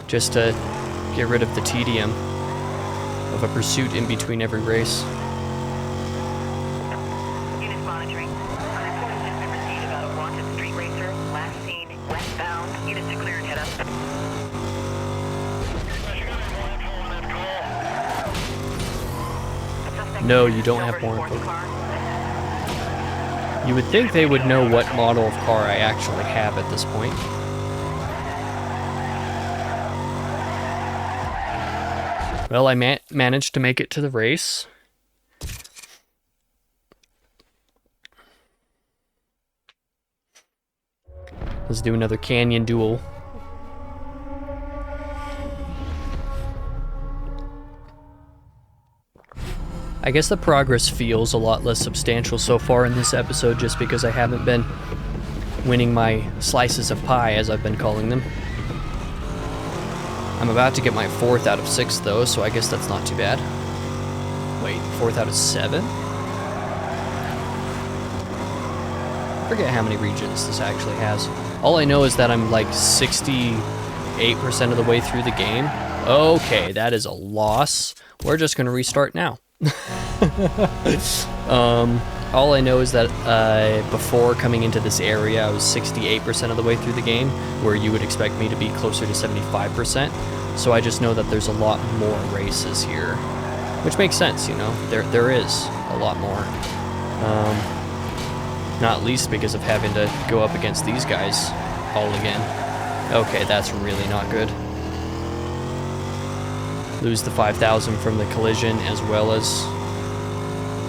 Just to get rid of the tedium of a pursuit in between every race. Units monitoring. Unreported has been received about a wanted street racer. Last seen westbound. Units are cleared. Head up. No, you don't have more info. You would think they would know what model of car I actually have at this point. Well, I managed to make it to the race. Let's do another canyon duel. I guess the progress feels a lot less substantial so far in this episode just because I haven't been winning my slices of pie, as I've been calling them. I'm about to get my 4th out of 6 though, so I guess that's not too bad. Wait, 4th out of 7? I forget how many regions this actually has. All I know is that I'm like 68% of the way through the game. Okay, that is a loss. We're just gonna restart now. All I know is that before coming into this area, I was 68% of the way through the game, where you would expect me to be closer to 75%. So I just know that there's a lot more races here, which makes sense, you know. There is a lot more. Not least because of having to go up against these guys all again. Okay, that's really not good. Lose the 5,000 from the collision, as well as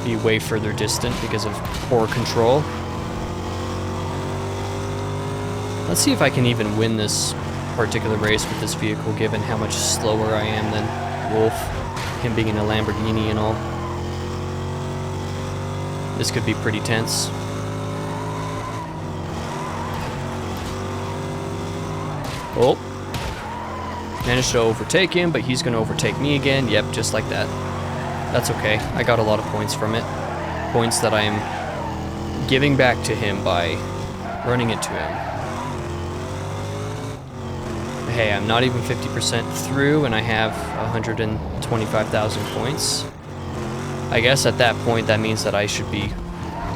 be way further distant because of poor control. Let's see if I can even win this particular race with this vehicle, given how much slower I am than Wolf, him being in a Lamborghini and all. This could be pretty tense. Oh. Managed to overtake him, but he's going to overtake me again. Yep, just like that. That's okay. I got a lot of points from it. Points that I am giving back to him by running into him. Hey, I'm not even 50% through, and I have 125,000 points. I guess at that point, that means that I should be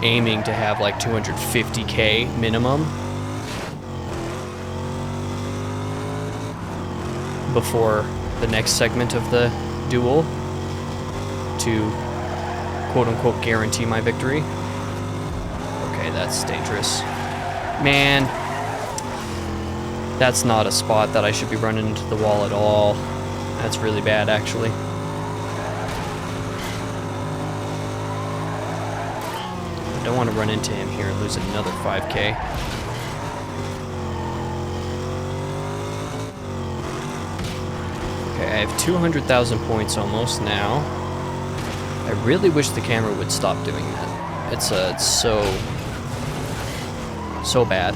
aiming to have like 250k minimum before the next segment of the duel to quote-unquote guarantee my victory. Okay, that's dangerous. Man, that's not a spot that I should be running into the wall at all. That's really bad, actually. I don't want to run into him here and lose another 5k. Okay, I have 200,000 points almost now. I really wish the camera would stop doing that. It's so bad.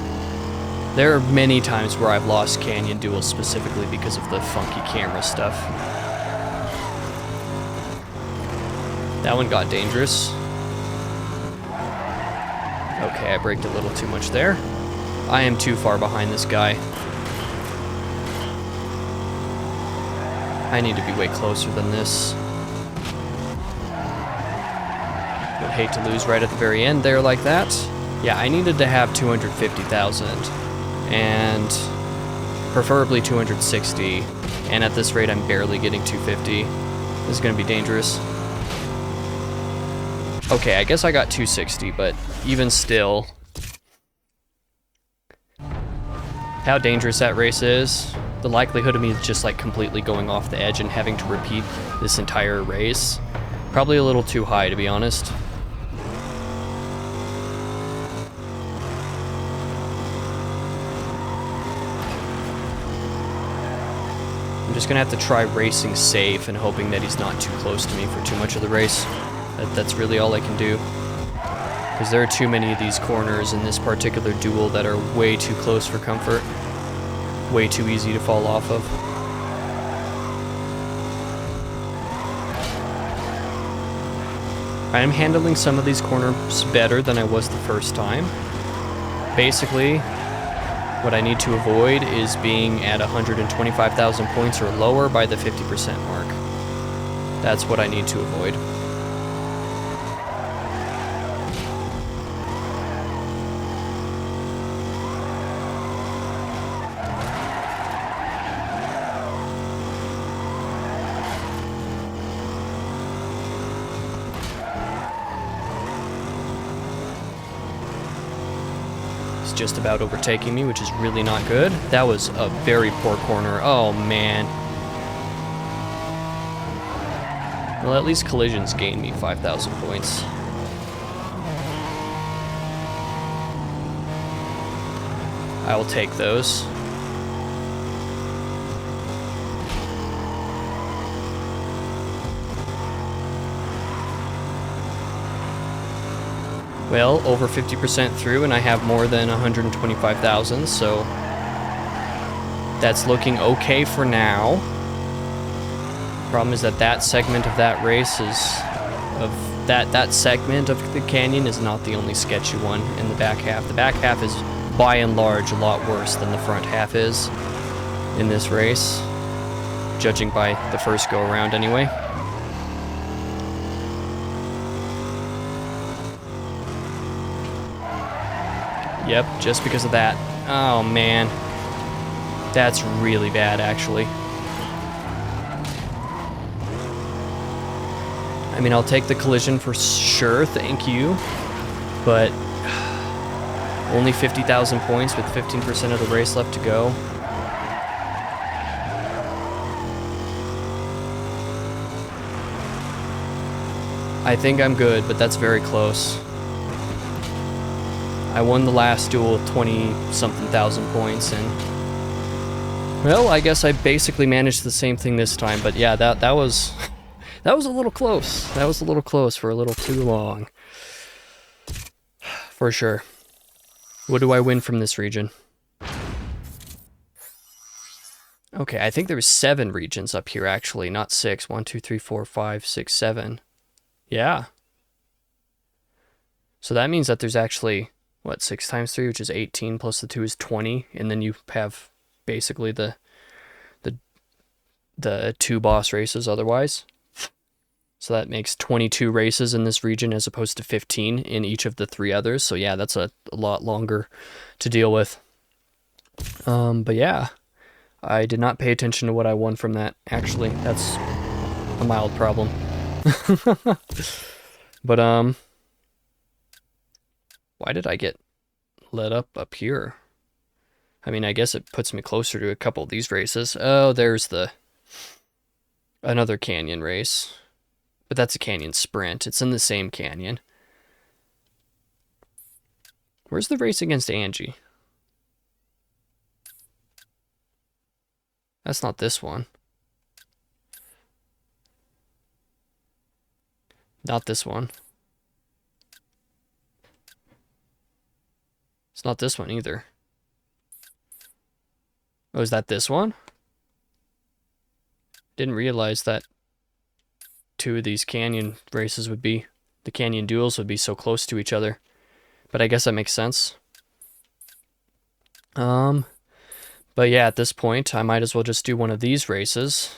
There are many times where I've lost canyon duels specifically because of the funky camera stuff. That one got dangerous. Okay, I braked a little too much there. I am too far behind this guy. I need to be way closer than this. Would hate to lose right at the very end there like that. Yeah, I needed to have 250,000 and preferably 260. And at this rate, I'm barely getting 250. This is going to be dangerous. Okay, I guess I got 260, but even still, how dangerous that race is. The likelihood of me just like completely going off the edge and having to repeat this entire race, probably a little too high, to be honest. I'm just gonna have to try racing safe and hoping that he's not too close to me for too much of the race. That's really all I can do. Because there are too many of these corners in this particular duel that are way too close for comfort. Way too easy to fall off of. I am handling some of these corners better than I was the first time. Basically, what I need to avoid is being at 125,000 points or lower by the 50% mark. That's what I need to avoid. Just about overtaking me, which is really not good. That was a very poor corner. Oh man. Well, at least collisions gained me 5,000 points. I will take those. Well, over 50% through, and I have more than 125,000, so that's looking okay for now. Problem is that that segment of that race is, that segment of the canyon is not the only sketchy one in the back half. The back half is, by and large, a lot worse than the front half is in this race, judging by the first go-around anyway. Yep, just because of that. Oh man. That's really bad, actually. I mean, I'll take the collision for sure, thank you. But only 50,000 points with 15% of the race left to go. I think I'm good, but that's very close. I won the last duel with 20-something thousand points, and well, I guess I basically managed the same thing this time. But yeah, that was that was a little close. That was a little close for a little too long, for sure. What do I win from this region? Okay, I think there was 7 regions up here actually, not 6. 1, 2, 3, 4, 5, 6, 7. Yeah. So that means that there's actually, what, 6 times 3, which is 18, plus the 2 is 20, and then you have basically the 2 boss races otherwise. So that makes 22 races in this region as opposed to 15 in each of the 3 others. So yeah, that's a lot longer to deal with. But yeah, I did not pay attention to what I won from that, actually. That's a mild problem. But why did I get let up here? I mean, I guess it puts me closer to a couple of these races. Oh, there's another canyon race. But that's a canyon sprint. It's in the same canyon. Where's the race against Angie? That's not this one. Not this one. It's not this one either. Oh, is that this one? Didn't realize that 2 of these canyon races would be, the canyon duels would be so close to each other. But I guess that makes sense. But yeah, at this point, I might as well just do one of these races.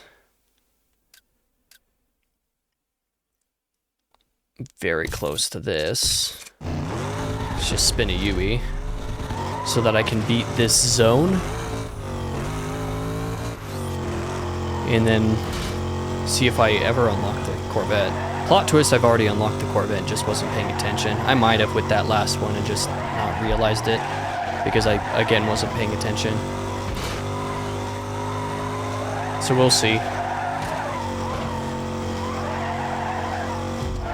Very close to this. Let's just spin a UE so that I can beat this zone. And then see if I ever unlock the Corvette. Plot twist, I've already unlocked the Corvette and just wasn't paying attention. I might have with that last one and just not realized it because I, again, wasn't paying attention. So we'll see.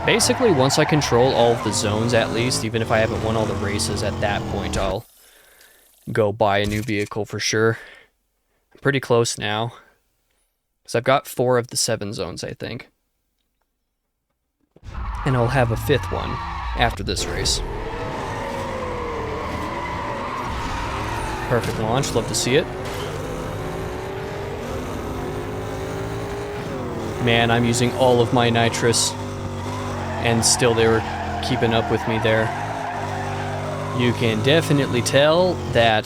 Basically, once I control all of the zones at least, even if I haven't won all the races, at that point I'll go buy a new vehicle for sure. I'm pretty close now. Because I've got 4 of the 7 zones, I think. And I'll have a 5th one after this race. Perfect launch, love to see it. Man, I'm using all of my nitrous, and still they were keeping up with me there. You can definitely tell that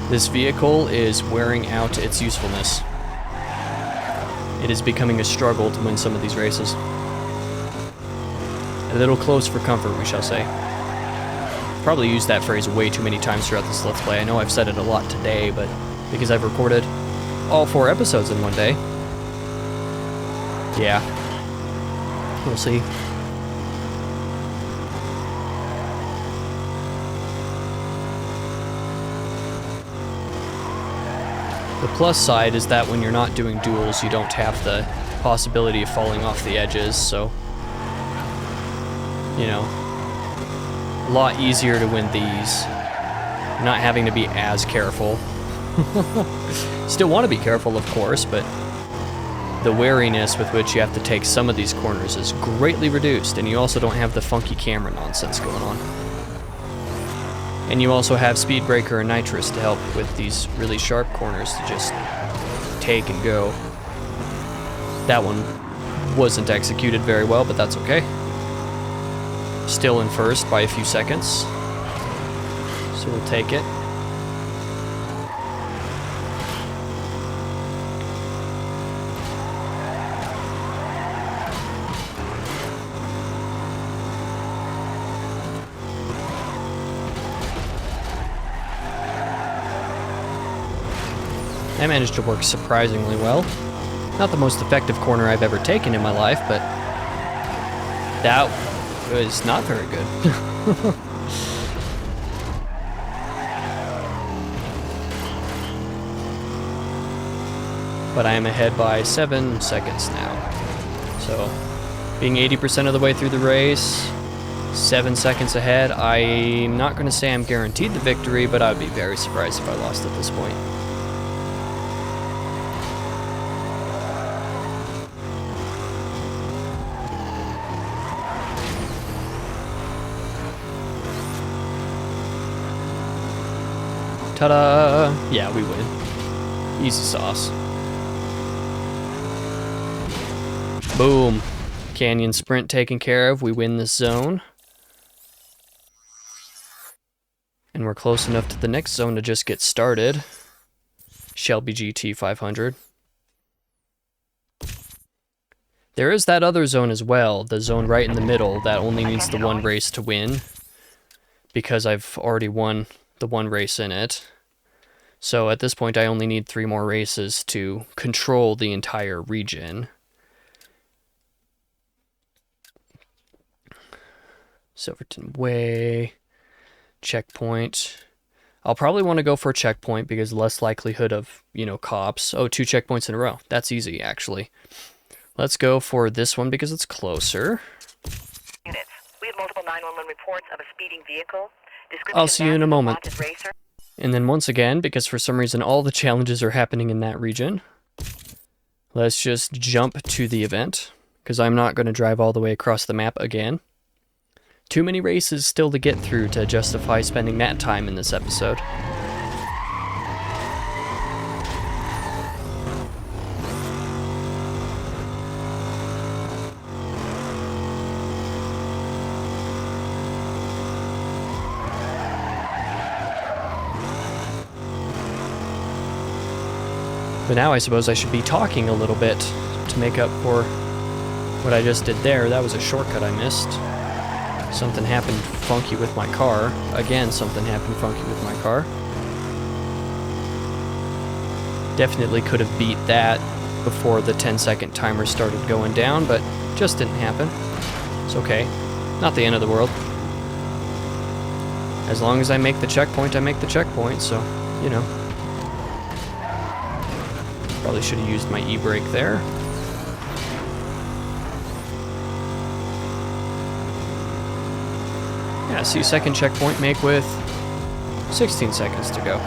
this vehicle is wearing out its usefulness. It is becoming a struggle to win some of these races. A little close for comfort, we shall say. Probably used that phrase way too many times throughout this Let's Play. I know I've said it a lot today, but because I've recorded all 4 episodes in one day. Yeah. We'll see. The plus side is that when you're not doing duels, you don't have the possibility of falling off the edges, so, you know, a lot easier to win these. Not having to be as careful. Still want to be careful, of course, but the wariness with which you have to take some of these corners is greatly reduced, and you also don't have the funky camera nonsense going on. And you also have Speed Breaker and Nitrous to help with these really sharp corners to just take and go. That one wasn't executed very well, but that's okay. Still in first by a few seconds, so we'll take it. That managed to work surprisingly well. Not the most effective corner I've ever taken in my life, but that was not very good. But I am ahead by 7 seconds now. So, being 80% of the way through the race, 7 seconds ahead, I'm not going to say I'm guaranteed the victory, but I'd be very surprised if I lost at this point. Ta-da! Yeah, we win. Easy sauce. Boom. Canyon sprint taken care of. We win this zone. And we're close enough to the next zone to just get started. Shelby GT 500. There is that other zone as well, the zone right in the middle that only needs the 1 race to win, because I've already won the 1 race in it. So at this point I only need 3 more races to control the entire region. Silverton Way, checkpoint. I'll probably want to go for a checkpoint because less likelihood of, you know, cops. Oh, 2 checkpoints in a row. That's easy, actually. Let's go for this one because it's closer. Units. We have multiple 911 reports of a speeding vehicle. I'll see you in a moment. And then once again, because for some reason all the challenges are happening in that region, let's just jump to the event, because I'm not going to drive all the way across the map again. Too many races still to get through to justify spending that time in this episode. But now I suppose I should be talking a little bit to make up for what I just did there. That was a shortcut I missed. Something happened funky with my car. Again, something happened funky with my car. Definitely could have beat that before the 10-second timer started going down, but just didn't happen. It's okay. Not the end of the world. As long as I make the checkpoint, I make the checkpoint, so, you know. Probably should have used my e-brake there. Yeah, see, second checkpoint make with 16 seconds to go.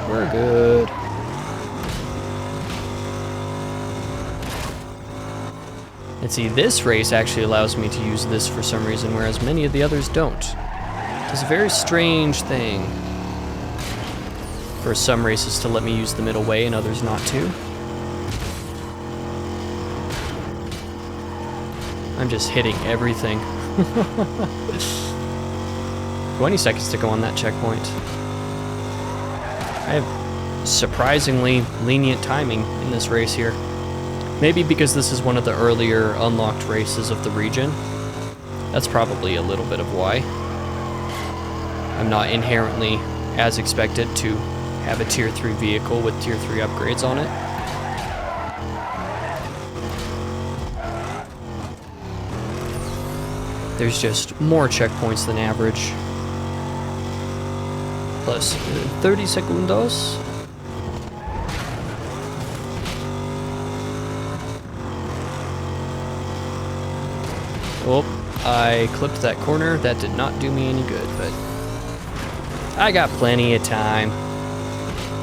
We're good. And see, this race actually allows me to use this for some reason, whereas many of the others don't. It's a very strange thing for some races to let me use the middle way and others not to. I'm just hitting everything. 20 seconds to go on that checkpoint. I have surprisingly lenient timing in this race here. Maybe because this is one of the earlier unlocked races of the region. That's probably a little bit of why. I'm not inherently as expected to have a tier 3 vehicle with tier 3 upgrades on it. There's just more checkpoints than average. Plus 30 segundos. Oh, I clipped that corner. That did not do me any good, but I got plenty of time.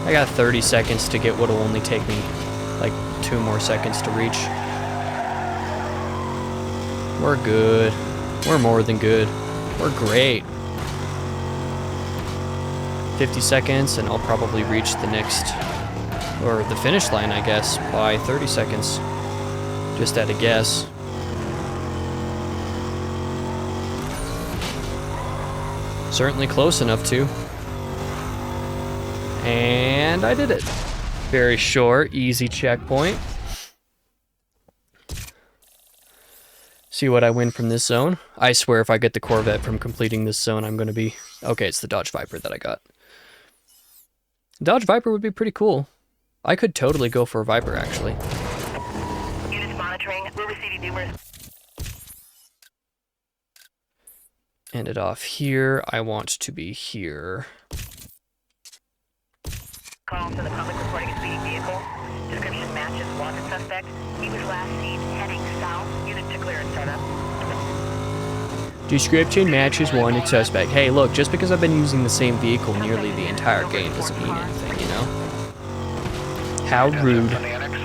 I got 30 seconds to get what'll only take me like 2 more seconds to reach. We're good. We're more than good. We're great. 50 seconds and I'll probably reach the next, or the finish line, I guess, by 30 seconds. Just at a guess. Certainly close enough to. And I did it. Very short, easy checkpoint. See what I win from this zone. I swear if I get the Corvette from completing this zone, I'm going to be... Okay, it's the Dodge Viper that I got. Dodge Viper would be pretty cool. I could totally go for a Viper, actually. Units monitoring. We're receiving numerous... End it off here. I want to be here. Call from the public reporting a speeding vehicle. Description matches wanted suspect. He was last seen heading south. Unit to clearance setup. Description matches wanted suspect. Hey, look, just because I've been using the same vehicle nearly the entire game doesn't mean anything, you know? How rude. From the annex.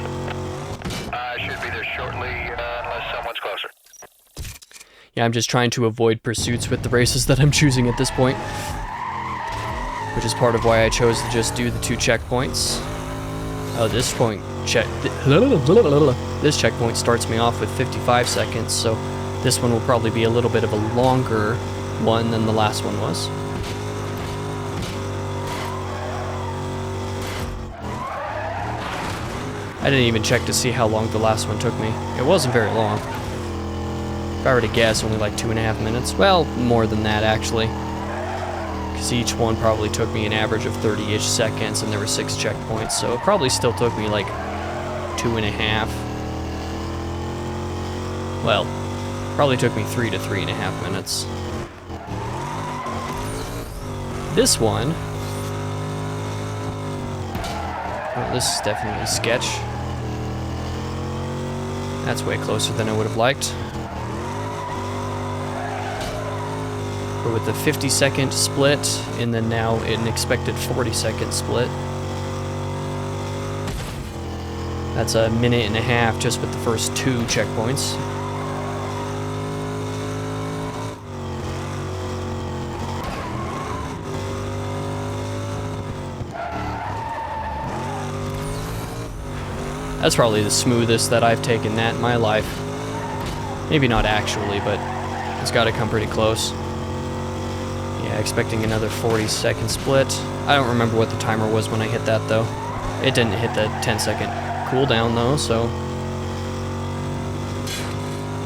Should be there shortly, unless someone's closer. Yeah, I'm just trying to avoid pursuits with the races that I'm choosing at this point. Which is part of why I chose to just do the 2 checkpoints. Oh, this checkpoint starts me off with 55 seconds, so this one will probably be a little bit of a longer one than the last one was. I didn't even check to see how long the last one took me. It wasn't very long. If I were to guess, only like 2.5 minutes. Well, more than that, actually. Because each one probably took me an average of 30-ish seconds, and there were 6 checkpoints, so it probably still took me like 2.5. Well, probably took me 3 to 3.5 minutes. This one... Oh, this is definitely sketch. That's way closer than I would have liked. But with the 50-second split, and then now an expected 40-second split. That's a minute and a half just with the first 2 checkpoints. That's probably the smoothest that I've taken that in my life. Maybe not actually, but it's got to come pretty close. Yeah, expecting another 40-second split. I don't remember what the timer was when I hit that, though. It didn't hit the 10-second cooldown, though, so...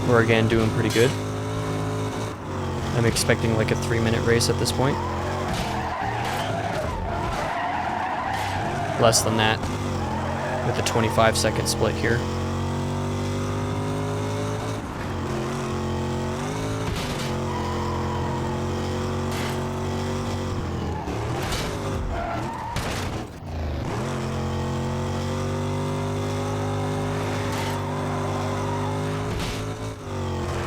We're again doing pretty good. I'm expecting like a 3-minute race at this point. Less than that. With a 25-second split here.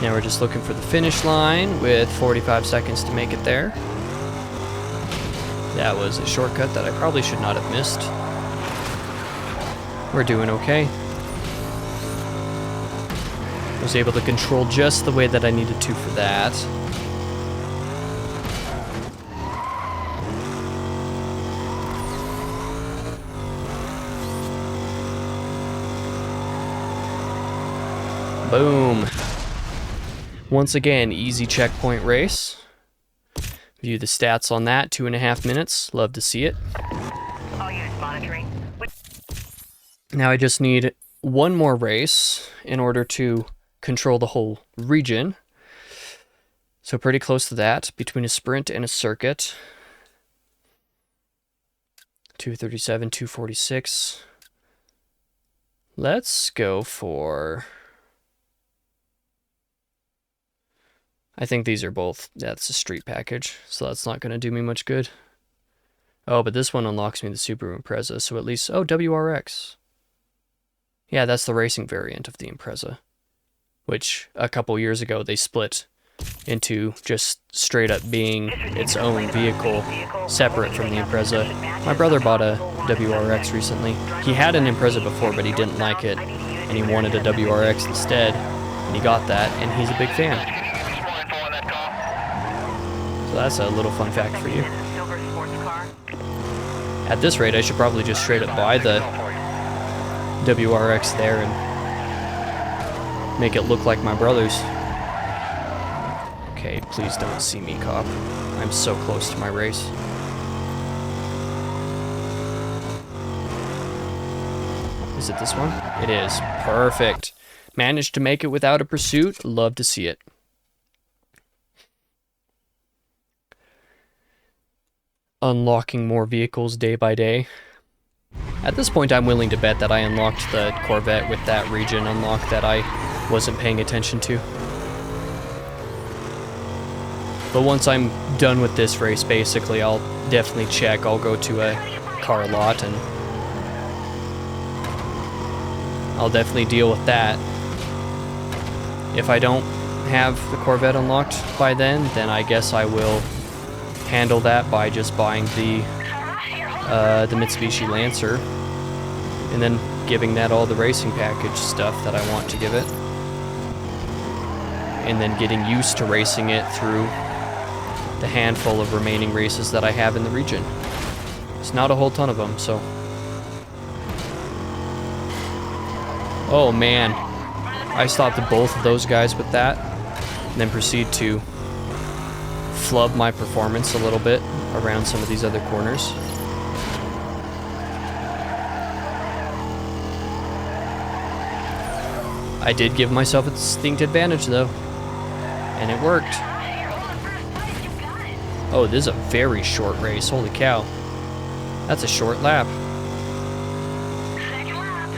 Now we're just looking for the finish line with 45 seconds to make it there. That was a shortcut that I probably should not have missed. We're doing okay. I was able to control just the way that I needed to for that. Boom. Once again, easy checkpoint race. View the stats on that, 2.5 minutes. Love to see it. All units monitoring. Now I just need one more race in order to control the whole region. So pretty close to that, between a sprint and a circuit. 237, 246. Let's go for... I think these are both, that's a street package, so that's not going to do me much good. Oh, but this one unlocks me the Subaru Impreza, so at least, oh, WRX. Yeah, that's the racing variant of the Impreza, which a couple years ago they split into just straight up being its own vehicle, separate from the Impreza. My brother bought a WRX recently. He had an Impreza before, but he didn't like it, and he wanted a WRX instead, and he got that, and he's a big fan. So that's a little fun fact for you. At this rate, I should probably just straight up buy the WRX there and make it look like my brother's. Okay, please don't see me, cop. I'm so close to my race. Is it this one? It is. Perfect. Managed to make it without a pursuit. Love to see it. Unlocking more vehicles day by day. At this point, I'm willing to bet that I unlocked the Corvette with that region unlocked that I wasn't paying attention to. But once I'm done with this race, basically, I'll definitely check. I'll go to a car lot and I'll definitely deal with that. If I don't have the Corvette unlocked by then I guess I will handle that by just buying the Mitsubishi Lancer and then giving that all the racing package stuff that I want to give it, and then getting used to racing it through the handful of remaining races that I have in the region. It's not a whole ton of them, so. Oh man, I stopped both of those guys with that and then proceed to flub my performance a little bit around some of these other corners. I did give myself a distinct advantage though, and it worked. Oh, this is a very short race, holy cow. That's a short lap. Second lap.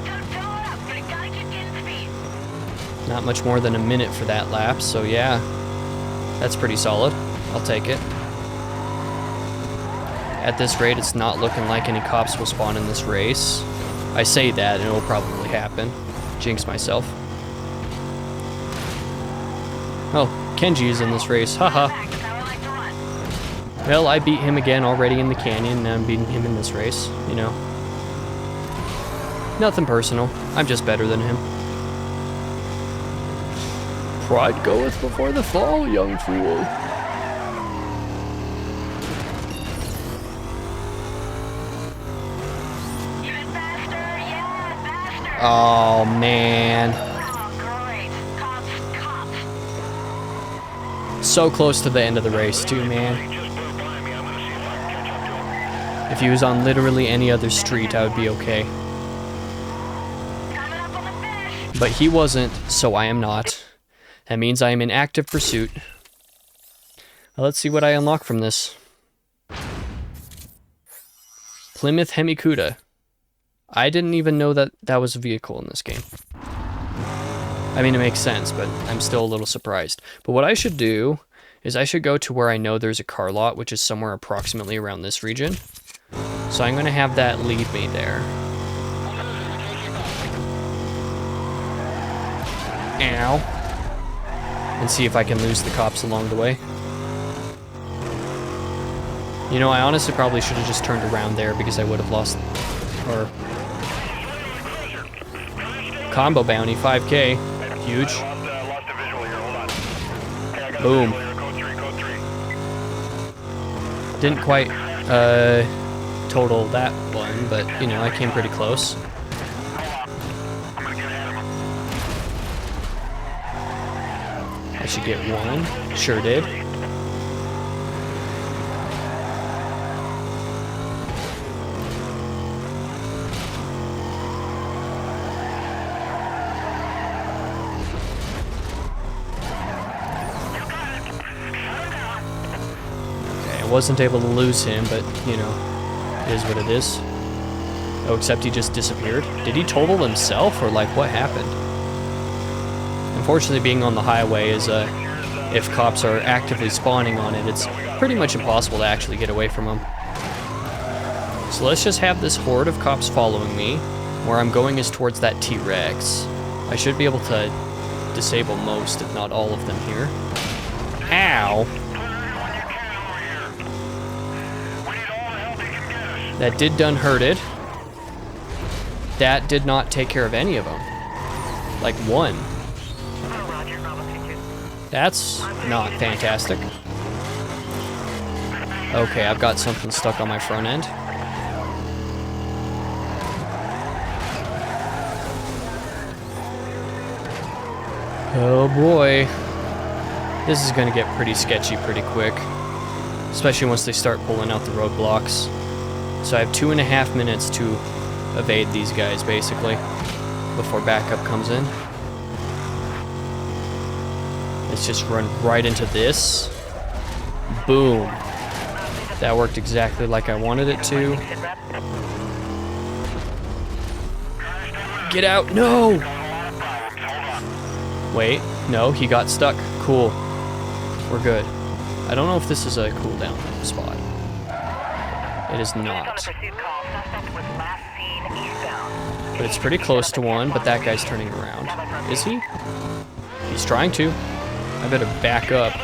Gotta fill it up, but it gotta keep getting speed. Not much more than a minute for that lap, so yeah, that's pretty solid. I'll take it. At this rate, it's not looking like any cops will spawn in this race. I say that, and it will probably happen. Jinx myself. Oh, Kenji is in this race, haha. Well, I beat him again already in the canyon, and I'm beating him in this race, you know. Nothing personal, I'm just better than him. Pride goeth before the fall, young fool. Oh man. So close to the end of the race too, man. If he was on literally any other street, I would be okay. But he wasn't, so I am not. That means I am in active pursuit. Well, let's see what I unlock from this. Plymouth Hemikuda. I didn't even know that that was a vehicle in this game. I mean, it makes sense, but I'm still a little surprised. But what I should do is I should go to where I know there's a car lot, which is somewhere approximately around this region. So I'm going to have that lead me there. Ow. And see if I can lose the cops along the way. You know, I honestly probably should have just turned around there because I would have lost... or... Combo bounty, 5K. Huge. Lost a visual here. Hold on. Okay, I got Boom. a visual here. Code 3. Didn't quite total that one, but you know, I came pretty close. I'm gonna get ahead of him. I should get one. Sure did. Wasn't able to lose him, but you know, it is what it is. Oh, except he just disappeared. Did he total himself, or like what happened? Unfortunately, being on the highway is if cops are actively spawning on it, it's pretty much impossible to actually get away from them. So let's just have this horde of cops following me. Where I'm going is towards that T-Rex. I should be able to disable most, if not all of them here. Ow! That did done hurted. That did not take care of any of them. Like one. That's not fantastic. Okay, I've got something stuck on my front end. Oh boy. This is gonna get pretty sketchy pretty quick. Especially once they start pulling out the roadblocks. So I have 2.5 minutes to evade these guys, basically, before backup comes in. Let's just run right into this. Boom. That worked exactly like I wanted it to. Get out! No! Wait, no, he got stuck. Cool. We're good. I don't know if this is a cooldown spot. It is not. But it's pretty close to one, but that guy's turning around. Is he? He's trying to. I better back up.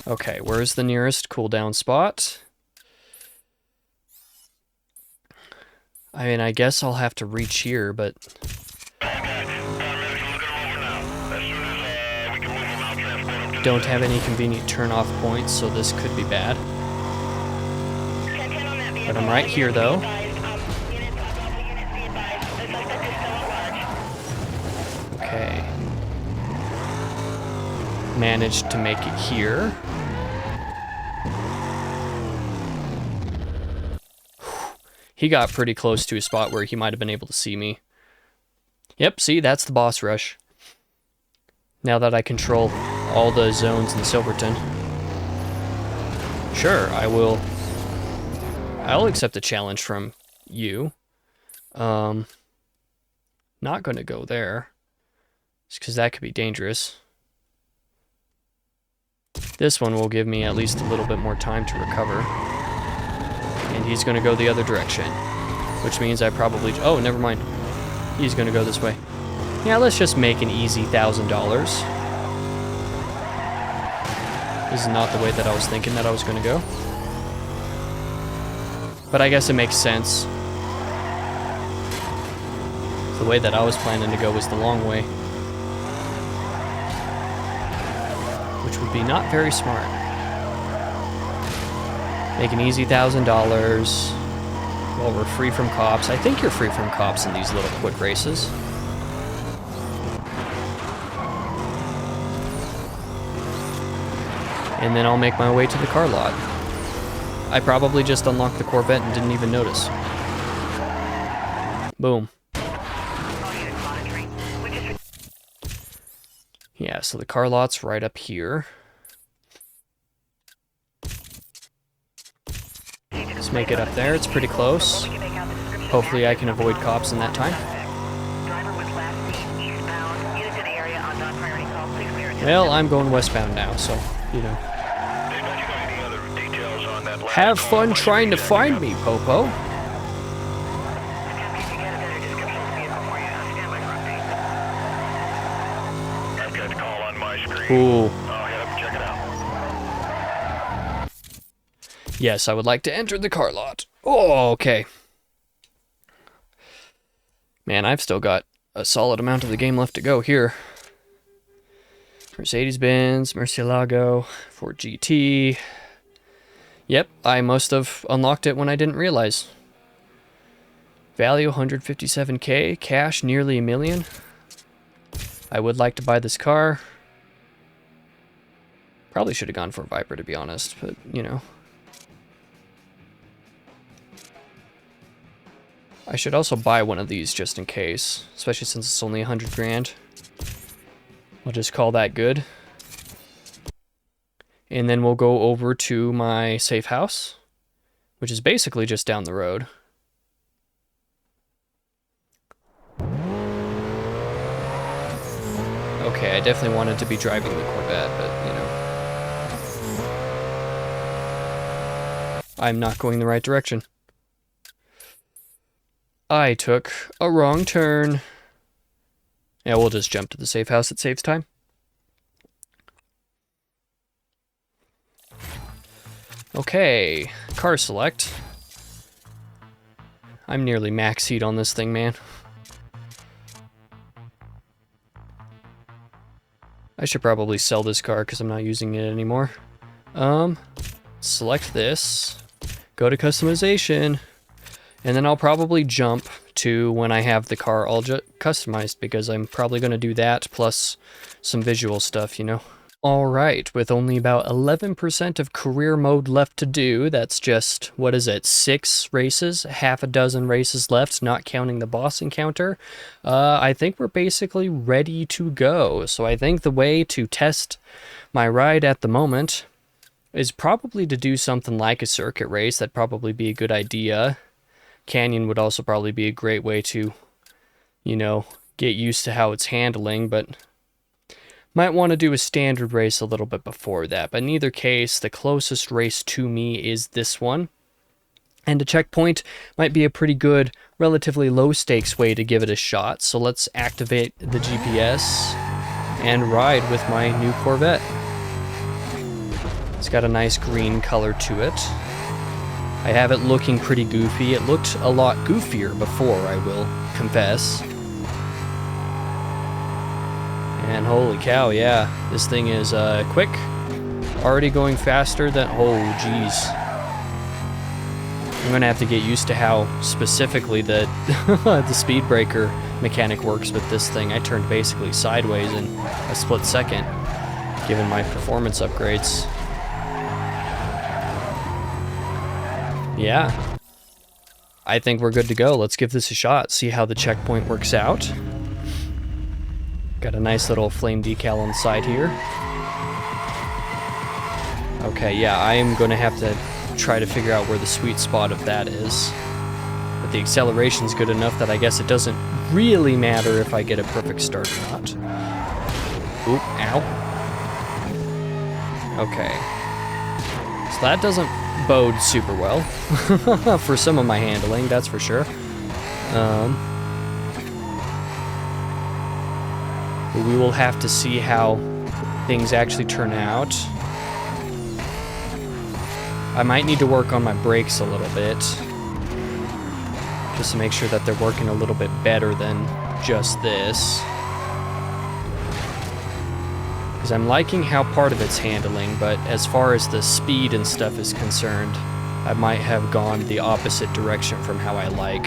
Okay, where's the nearest cooldown spot? I mean, I guess I'll have to reach here, but... don't have any convenient turn-off points, so this could be bad. But I'm right here, though. Okay. Managed to make it here. He got pretty close to a spot where he might have been able to see me. Yep, see, that's the boss rush. Now that I control all the zones in Silverton. Sure, I'll accept the challenge from you. Not gonna go there. Just because that could be dangerous. This one will give me at least a little bit more time to recover. And he's gonna go the other direction. Which means I probably... oh, never mind. He's gonna go this way. Yeah, let's just make an easy $1,000. This is not the way that I was thinking that I was gonna go. But I guess it makes sense. The way that I was planning to go was the long way. Which would be not very smart. Make an easy $1,000 while we're free from cops. I think you're free from cops in these little quick races. And then I'll make my way to the car lot. I probably just unlocked the Corvette and didn't even notice. Boom. Yeah, so the car lot's right up here. Let's make it up there. It's pretty close. Hopefully I can avoid cops in that time. Well, I'm going westbound now, so, you know. Have fun trying to find me, Popo. I've got the call on my screen. Cool. I'll head up and check it out. Yes, I would like to enter the car lot. Oh, okay. Man, I've still got a solid amount of the game left to go here. Mercedes-Benz, Murcielago, Ford GT. Yep, I must have unlocked it when I didn't realize. Value 157k, cash nearly $1 million. I would like to buy this car. Probably should have gone for a Viper, to be honest, but you know. I should also buy one of these just in case, especially since it's only 100 grand. We'll just call that good. And then we'll go over to my safe house, which is basically just down the road. Okay, I definitely wanted to be driving the Corvette, but you know. I'm not going the right direction. I took a wrong turn. Yeah, we'll just jump to the safe house. It saves time. Okay, car select. I'm nearly max heat on this thing, man. I should probably sell this car because I'm not using it anymore. Select this. Go to customization. And then I'll probably jump to when I have the car all customized, because I'm probably going to do that plus some visual stuff, you know. Alright, with only about 11% of career mode left to do, that's just, what is it, 6 races, half a dozen races left, not counting the boss encounter. I think we're basically ready to go. So I think the way to test my ride at the moment is probably to do something like a circuit race. That'd probably be a good idea. Canyon would also probably be a great way to, you know, get used to how it's handling, but might want to do a standard race a little bit before that. But in either case, the closest race to me is this one. And a checkpoint might be a pretty good, relatively low stakes way to give it a shot. So let's activate the GPS and ride with my new Corvette. It's got a nice green color to it. I have it looking pretty goofy. It looked a lot goofier before, I will confess. And holy cow, yeah, this thing is quick. Already going faster than, oh geez. I'm gonna have to get used to how specifically the, the speed breaker mechanic works with this thing. I turned basically sideways in a split second, given my performance upgrades. Yeah, I think we're good to go. Let's give this a shot, see how the checkpoint works out. Got a nice little flame decal on the side here. Okay, yeah, I am going to have to try to figure out where the sweet spot of that is. But the acceleration's good enough that I guess it doesn't really matter if I get a perfect start or not. Oop, ow. Okay. So that doesn't bode super well for some of my handling, that's for sure. But we will have to see how things actually turn out. I might need to work on my brakes a little bit, just to make sure that they're working a little bit better than just this. Because I'm liking how part of it's handling, but as far as the speed and stuff is concerned, I might have gone the opposite direction from how I like.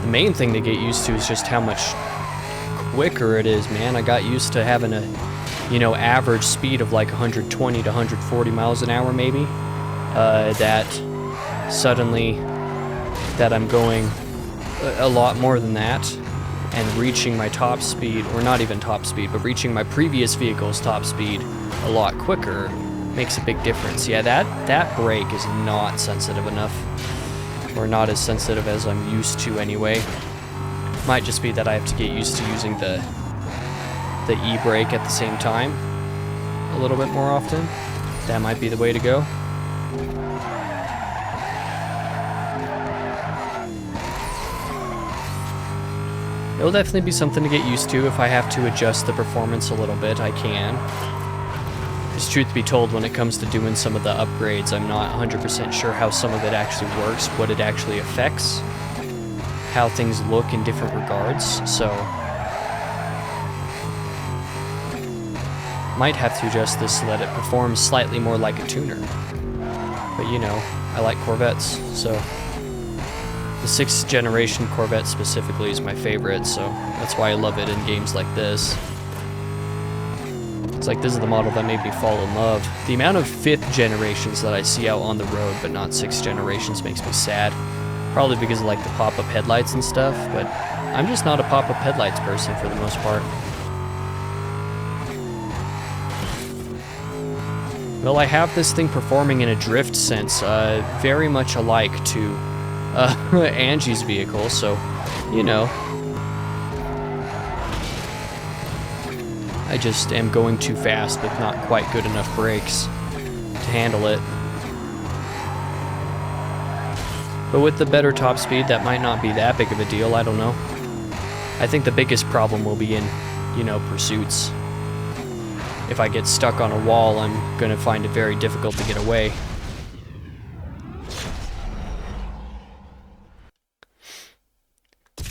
The main thing to get used to is just how much quicker it is, man. I got used to having a, you know, average speed of like 120 to 140 miles an hour maybe. That suddenly that I'm going a lot more than that and reaching my top speed, or not even top speed, but reaching my previous vehicle's top speed a lot quicker makes a big difference. Yeah, that brake is not sensitive enough, or not as sensitive as I'm used to anyway. Might just be that I have to get used to using the e-brake at the same time a little bit more often. That might be the way to go. It'll definitely be something to get used to. If I have to adjust the performance a little bit, I can. Because truth be told, when it comes to doing some of the upgrades, I'm not 100% sure how some of it actually works, what it actually affects, how things look in different regards, so might have to adjust this so that it performs slightly more like a tuner. But you know, I like Corvettes, so the 6th generation Corvette specifically is my favorite, so that's why I love it in games like this. It's like this is the model that made me fall in love. The amount of 5th generations that I see out on the road but not 6th generations makes me sad. Probably because of like the pop-up headlights and stuff, but I'm just not a pop-up headlights person for the most part. Well, I have this thing performing in a drift sense, very much alike to Angie's vehicle, so, you know. I just am going too fast with not quite good enough brakes to handle it. But with the better top speed, that might not be that big of a deal, I don't know. I think the biggest problem will be in, you know, pursuits. If I get stuck on a wall, I'm gonna find it very difficult to get away.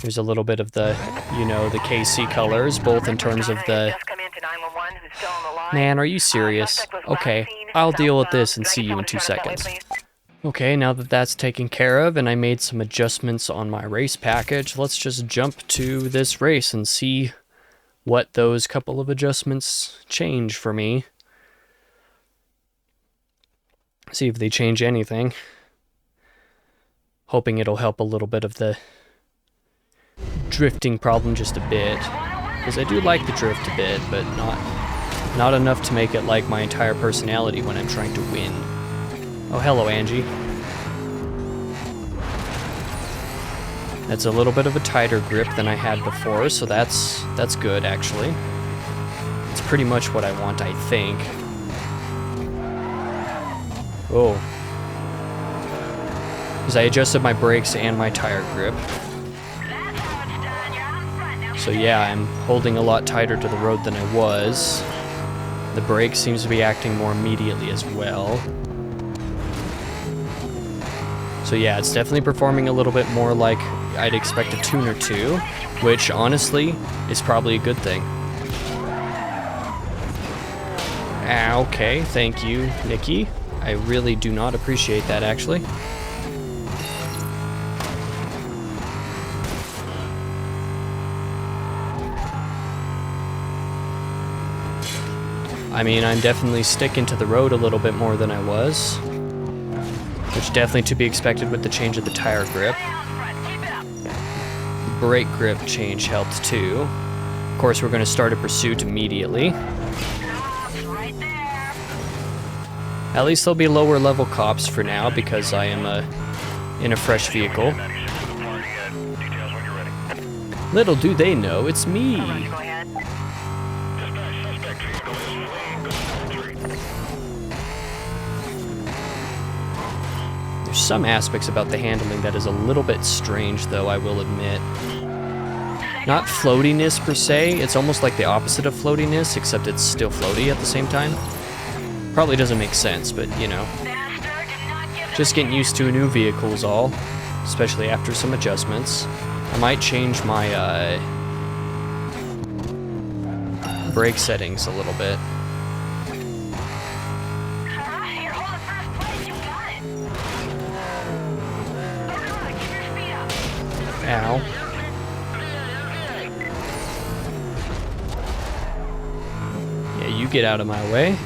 Here's a little bit of the, you know, the KC colors, both in terms of the... Man, are you serious? Okay, I'll deal with this and see you in 2 seconds. Okay, now that that's taken care of and I made some adjustments on my race package, let's just jump to this race and see what those couple of adjustments change for me. See if they change anything. Hoping it'll help a little bit of the drifting problem just a bit. Because I do like the drift a bit, but not enough to make it like my entire personality when I'm trying to win. Oh, hello, Angie. That's a little bit of a tighter grip than I had before, so that's good, actually. It's pretty much what I want, I think. Oh. Because I adjusted my brakes and my tire grip. So yeah, I'm holding a lot tighter to the road than I was. The brake seems to be acting more immediately as well. So yeah, it's definitely performing a little bit more like I'd expect a tuner to, which honestly is probably a good thing. Okay, thank you, Nikki. I really do not appreciate that, actually. I mean, I'm definitely sticking to the road a little bit more than I was, which definitely to be expected with the change of the tire grip. The brake grip change helped too. Of course, we're going to start a pursuit immediately. At least there'll be lower level cops for now because I am in a fresh vehicle. Little do they know, it's me. There's some aspects about the handling that is a little bit strange, though, I will admit. Not floatiness per se, it's almost like the opposite of floatiness, except it's still floaty at the same time. Probably doesn't make sense, but you know. Just getting used to a new vehicle is all, especially after some adjustments. I might change my brake settings a little bit. Ow. Yeah, you get out of my way.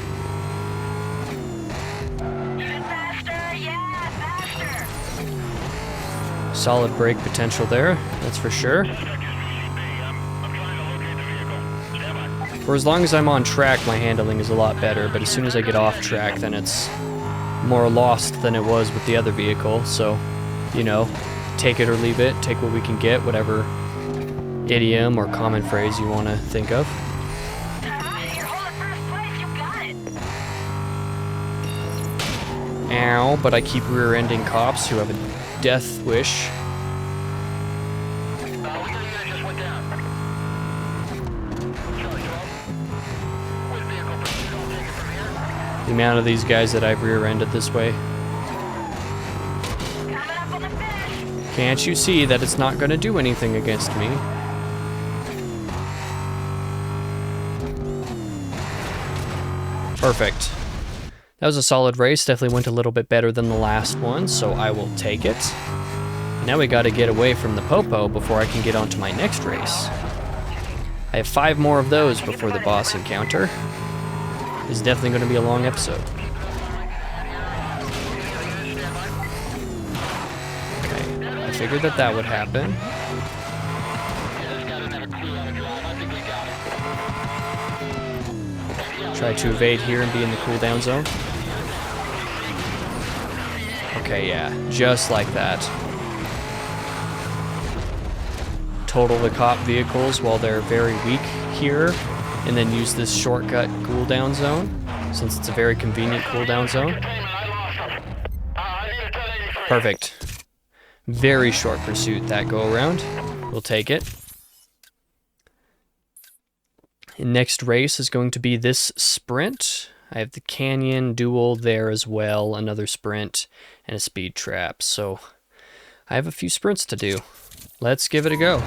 Solid brake potential there, that's for sure. For as long as I'm on track, my handling is a lot better, but as soon as I get off track, then it's more lost than it was with the other vehicle, so, you know, take it or leave it, take what we can get, whatever idiom or common phrase you want to think of. Ow, but I keep rear-ending cops who have a death wish. The amount of these guys that I've rear-ended this way. Can't you see that it's not going to do anything against me? Perfect. That was a solid race. Definitely went a little bit better than the last one, so I will take it. Now we got to get away from the Popo before I can get onto my next race. I have 5 more of those before the boss encounter. It's definitely going to be a long episode. Okay, I figured that that would happen. Try to evade here and be in the cooldown zone. Okay, yeah, just like that. Total the cop vehicles while they're very weak here, and then use this shortcut cooldown zone, since it's a very convenient cooldown zone. Perfect. Very short pursuit that go around. We'll take it. And next race is going to be this sprint. I have the canyon duel there as well, another sprint, and a speed trap. So I have a few sprints to do. Let's give it a go.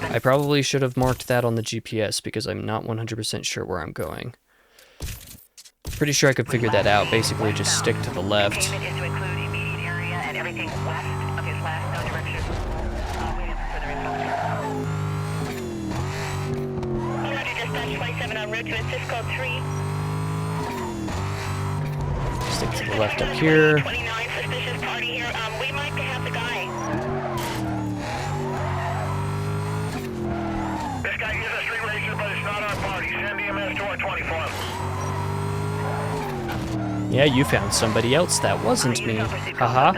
I probably should have marked that on the GPS because I'm not 100% sure where I'm going. Pretty sure I could figure that out. Basically, just stick to the left. Stick to the left up here. This guy is a street racer, but it's not our party. Send EMS to our 24. Yeah, you found somebody else. That wasn't me. Haha.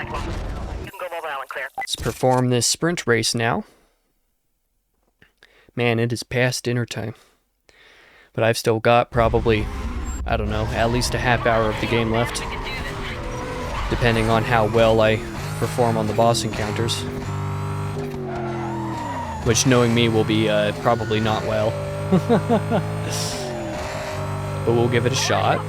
Let's perform this sprint race now. Man, it is past dinner time. But I've still got probably, I don't know, at least a half hour of the game left. Depending on how well I perform on the boss encounters. Which, knowing me, will be probably not well. But we'll give it a shot.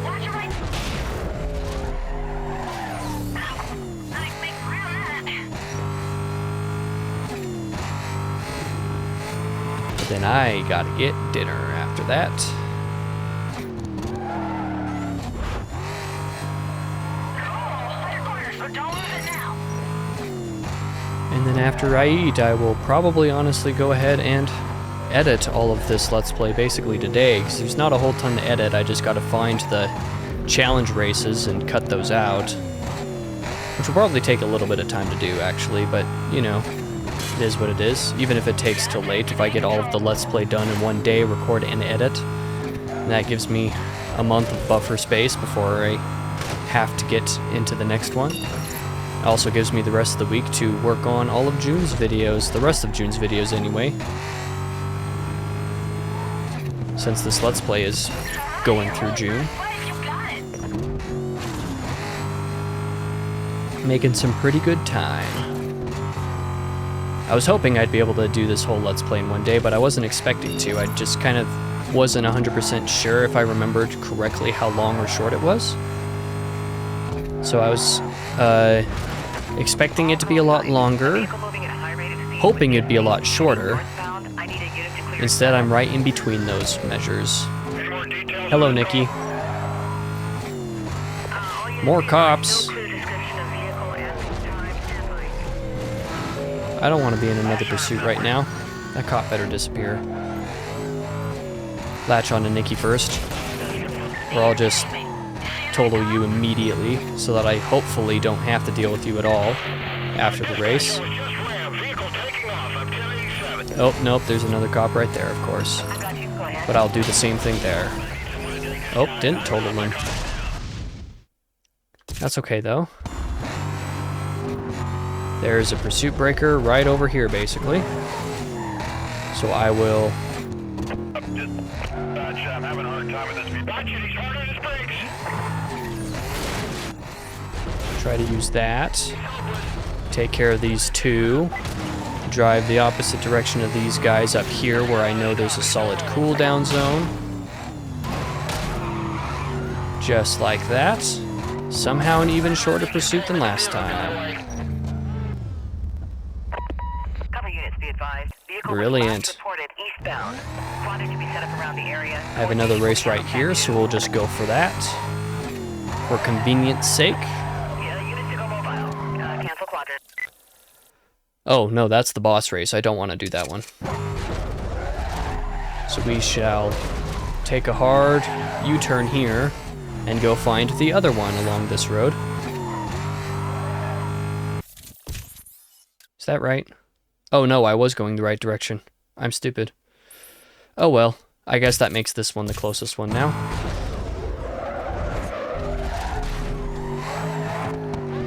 But then I gotta get dinner after that. And then after I eat, I will probably honestly go ahead and edit all of this Let's Play basically today, because there's not a whole ton to edit. I just gotta find the challenge races and cut those out. Which will probably take a little bit of time to do, actually, but, you know, it is what it is. Even if it takes till late, if I get all of the Let's Play done in one day, record and edit, that gives me a month of buffer space before I have to get into the next one. It also gives me the rest of the week to work on all of June's videos, the rest of June's videos anyway. Since this Let's Play is going through June. Making some pretty good time. I was hoping I'd be able to do this whole Let's Play in one day, but I wasn't expecting to. I just kind of wasn't 100% sure if I remembered correctly how long or short it was. So I was expecting it to be a lot longer, hoping it'd be a lot shorter. Instead, I'm right in between those measures. Hello, Nikki. More cops. I don't want to be in another pursuit right now. That cop better disappear. Latch on to Nikki first, or I'll just total you immediately so that I hopefully don't have to deal with you at all after the race. Oh, nope, there's another cop right there, of course. But I'll do the same thing there. Oh, didn't total him. That's okay, though. There's a pursuit breaker right over here, basically. So I will... try to use that. Take care of these two. Drive the opposite direction of these guys up here where I know there's a solid cooldown zone. Just like that. Somehow an even shorter pursuit than last time. Cover units be advised. Vehicle was Brilliant. last reported eastbound. Squadron to be set up around the area. I have another race right here, so we'll just go for that. For convenience sake. Yeah, units to go mobile. Cancel quadrant. Oh, no, that's the boss race. I don't want to do that one. So we shall take a hard U-turn here and go find the other one along this road. Is that right? Oh no, I was going the right direction. I'm stupid. Oh well, I guess that makes this one the closest one now.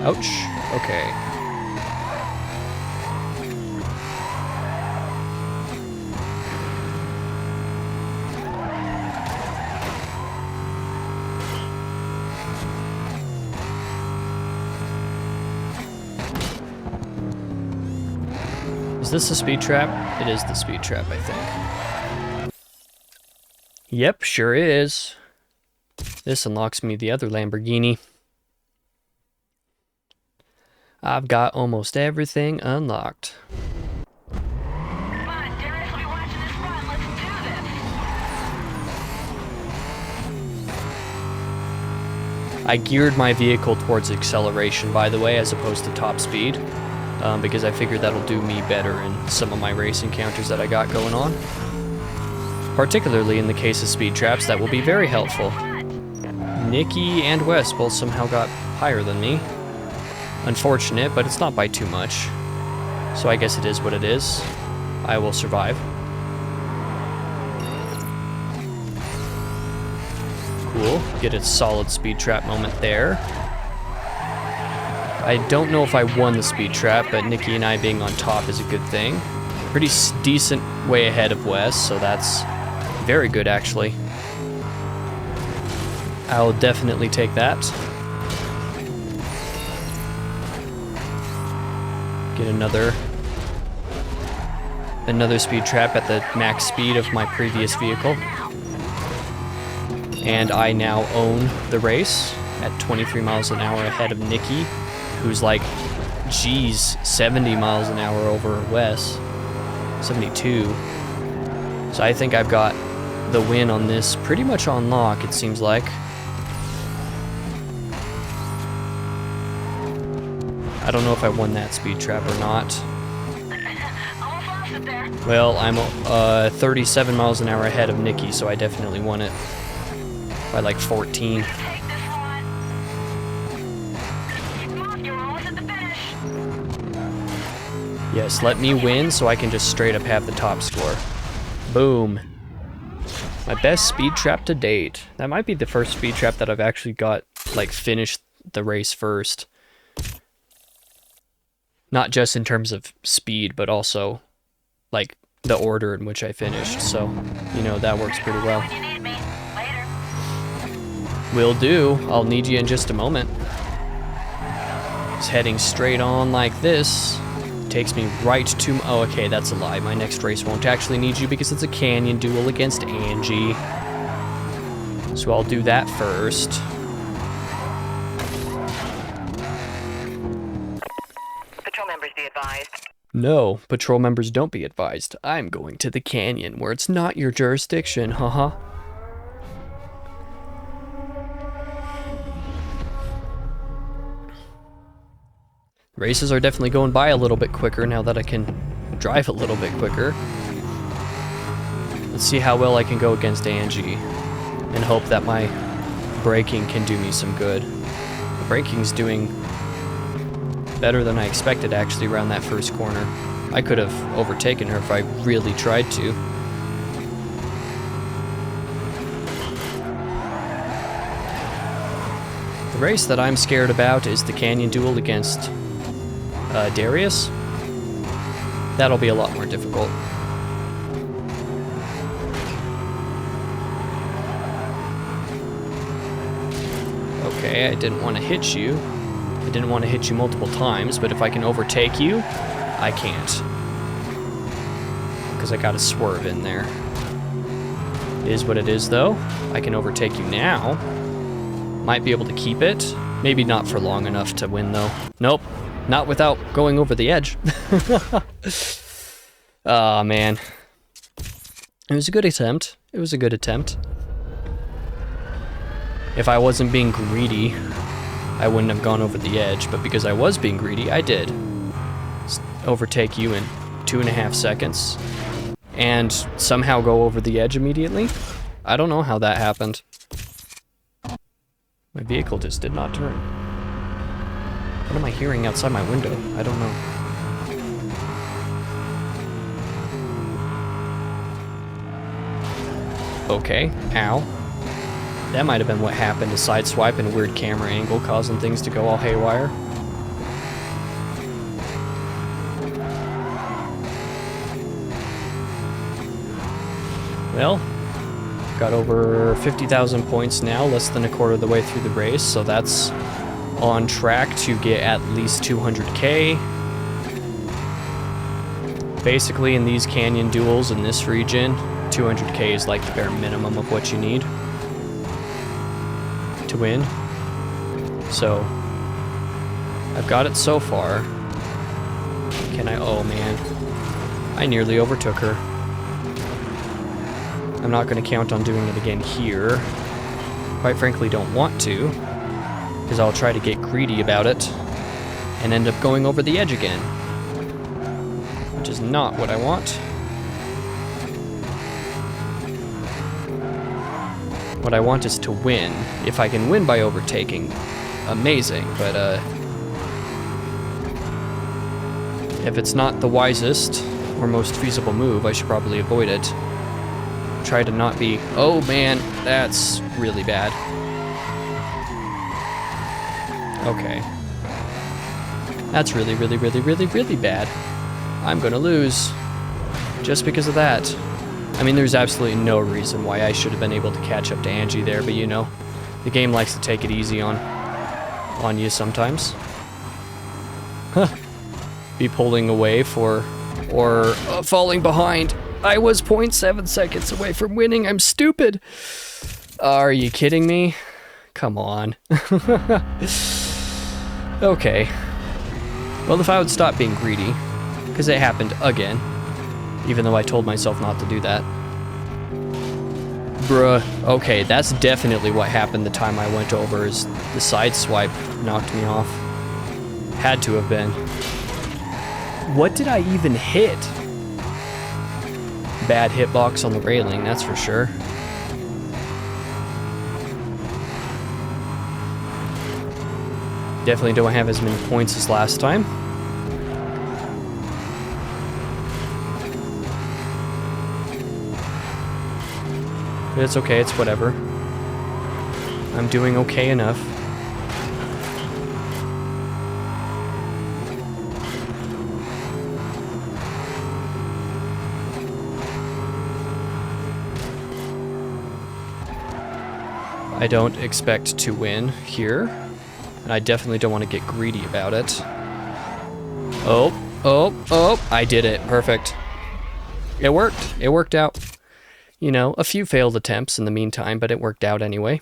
Ouch. Okay. Is this a speed trap? It is the speed trap, I think. Yep, sure is. This unlocks me the other Lamborghini. I've got almost everything unlocked. Come on, Darius will be watching this run. Let's do this. I geared my vehicle towards acceleration, by the way, as opposed to top speed. Because I figured that'll do me better in some of my race encounters that I got going on. Particularly in the case of speed traps, that will be very helpful. Nikki and Wes both somehow got higher than me. Unfortunate, but it's not by too much. So I guess it is what it is. I will survive. Cool. Get a solid speed trap moment there. I don't know if I won the speed trap, but Nikki and I being on top is a good thing. Pretty decent way ahead of Wes, so that's very good actually. I'll definitely take that. Get another speed trap at the max speed of my previous vehicle. And I now own the race at 23 miles an hour ahead of Nikki, who's like, geez, 70 miles an hour over Wes. 72. So I think I've got the win on this pretty much on lock, it seems like. I don't know if I won that speed trap or not. Well, I'm 37 miles an hour ahead of Nikki, so I definitely won it by like 14. Yes, let me win so I can just straight up have the top score. Boom. My best speed trap to date. That might be the first speed trap that I've actually got, like, finished the race first. Not just in terms of speed, but also, like, the order in which I finished. So, you know, that works pretty well. Will do. I'll need you in just a moment. It's heading straight on like this. Takes me right to... Oh, okay, that's a lie. My next race won't actually need you because it's a canyon duel against Angie. So I'll do that first. Patrol members be advised. No, patrol members don't be advised. I'm going to the canyon where it's not your jurisdiction, haha. Races are definitely going by a little bit quicker now that I can drive a little bit quicker. Let's see how well I can go against Angie and hope that my braking can do me some good. The braking's doing better than I expected actually around that first corner. I could have overtaken her if I really tried to. The race that I'm scared about is the canyon duel against Darius. That'll be a lot more difficult. Okay, I didn't want to hit you. I didn't want to hit you multiple times, but if I can overtake you, I can't. Because I got a swerve in there. It is what it is, though. I can overtake you now. Might be able to keep it. Maybe not for long enough to win, though. Nope. Not without going over the edge. Oh, man. It was a good attempt. It was a good attempt. If I wasn't being greedy, I wouldn't have gone over the edge. But because I was being greedy, I did. Overtake you in 2.5 seconds. And somehow go over the edge immediately. I don't know how that happened. My vehicle just did not turn. What am I hearing outside my window? I don't know. Okay, ow. That might have been what happened, a sideswipe and a weird camera angle causing things to go all haywire. Well, got over 50,000 points now, less than a quarter of the way through the race, so that's on track to get at least 200k. Basically, in these canyon duels in this region, 200k is like the bare minimum of what you need to win. So, I've got it so far. Can I? Oh man. I nearly overtook her. I'm not going to count on doing it again here. Quite frankly, don't want to, because I'll try to get greedy about it and end up going over the edge again, which is not what I want. What I want is to win. If I can win by overtaking, amazing, but if it's not the wisest or most feasible move, I should probably avoid it. Try to not be, oh man, that's really bad. Okay. That's really, really, really, really, really bad. I'm gonna lose just because of that. I mean, there's absolutely no reason why I should have been able to catch up to Angie there, but you know, the game likes to take it easy on you sometimes. Huh. Be pulling away or falling behind. I was 0.7 seconds away from winning. I'm stupid. Are you kidding me? Come on. Okay. Well, if I would stop being greedy, because it happened again, even though I told myself not to do that. Bruh. Okay, that's definitely what happened the time I went over, is the side swipe knocked me off. Had to have been. What did I even hit? Bad hitbox on the railing, that's for sure. Definitely don't have as many points as last time. But it's okay, it's whatever. I'm doing okay enough. I don't expect to win here, and I definitely don't want to get greedy about it. Oh, I did it. Perfect. It worked. It worked out. You know, a few failed attempts in the meantime, but it worked out anyway.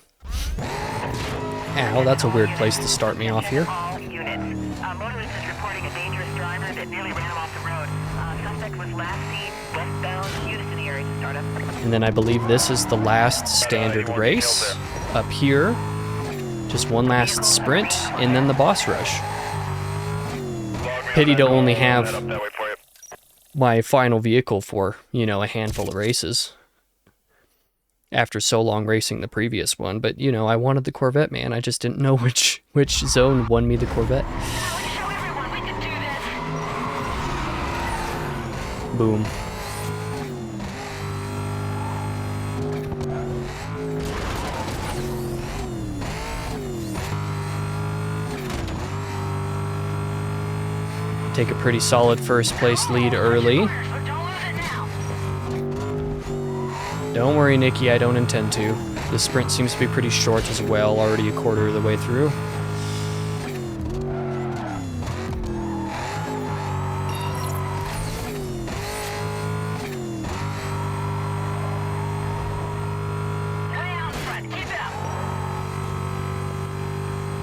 Ow, that's a weird place to start me off here. All units. Motorist is reporting a dangerous driver that nearly ran him off the road. Suspect was last seen westbound Unison area to start up. And then I believe this is the last standard race up here. Just one last sprint, and then the boss rush. Pity to only have my final vehicle for, you know, a handful of races. After so long racing the previous one, but you know, I wanted the Corvette, man. I just didn't know which zone won me the Corvette. Boom. Take a pretty solid first place lead early. Don't worry, Nikki, I don't intend to. The sprint seems to be pretty short as well, already a quarter of the way through.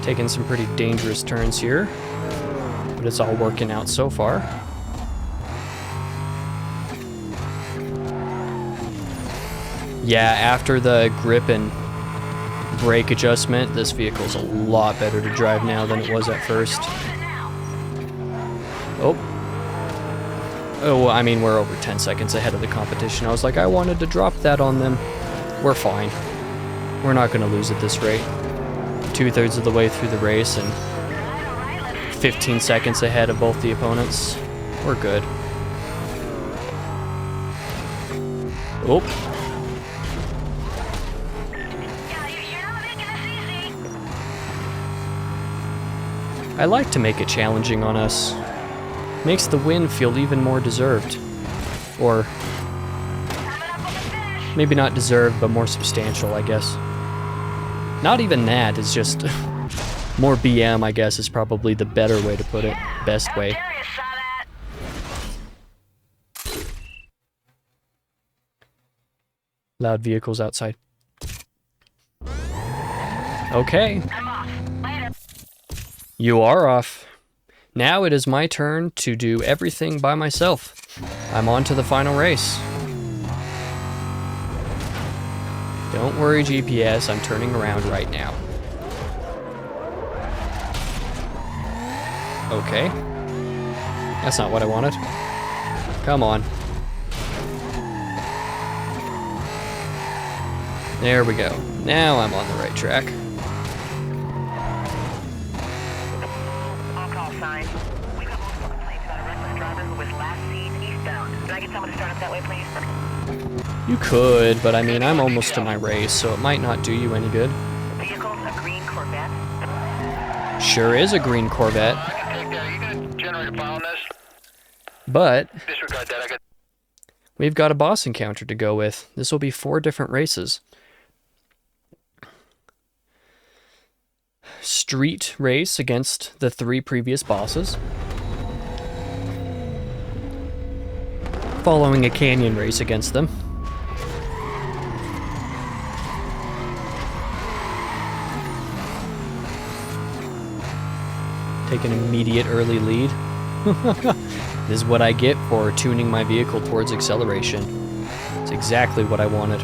Taking some pretty dangerous turns here, but it's all working out so far. Yeah, after the grip and brake adjustment, this vehicle's a lot better to drive now than it was at first. Oh. Oh, well, I mean, we're over 10 seconds ahead of the competition. I was like, I wanted to drop that on them. We're fine. We're not going to lose at this rate. 2/3 of the way through the race and 15 seconds ahead of both the opponents. We're good. Oh. I like to make it challenging on us. Makes the win feel even more deserved. Or maybe not deserved, but more substantial, I guess. Not even that, it's just more BM, I guess, is probably the better way to put it. Best way. Darius saw that. Loud vehicles outside. Okay. I'm off. Later. You are off. Now it is my turn to do everything by myself. I'm on to the final race. Don't worry, GPS, I'm turning around right now. Okay. That's not what I wanted. Come on. There we go. Now I'm on the right track. On call sign. We got multiple complaints about a reckless driver who was last seen eastbound. Can I get someone to start up that way, please? You could, but I mean, I'm almost to my race, so it might not do you any good. Vehicle's a green Corvette. Sure is a green Corvette, I can take that. Are you gonna generate a file on this? but Disregard that. I got. we've got a boss encounter to go with. This will be 4 different races. Street race against the 3 previous bosses. Following a canyon race against them. Take an immediate early lead. This is what I get for tuning my vehicle towards acceleration. It's exactly what I wanted.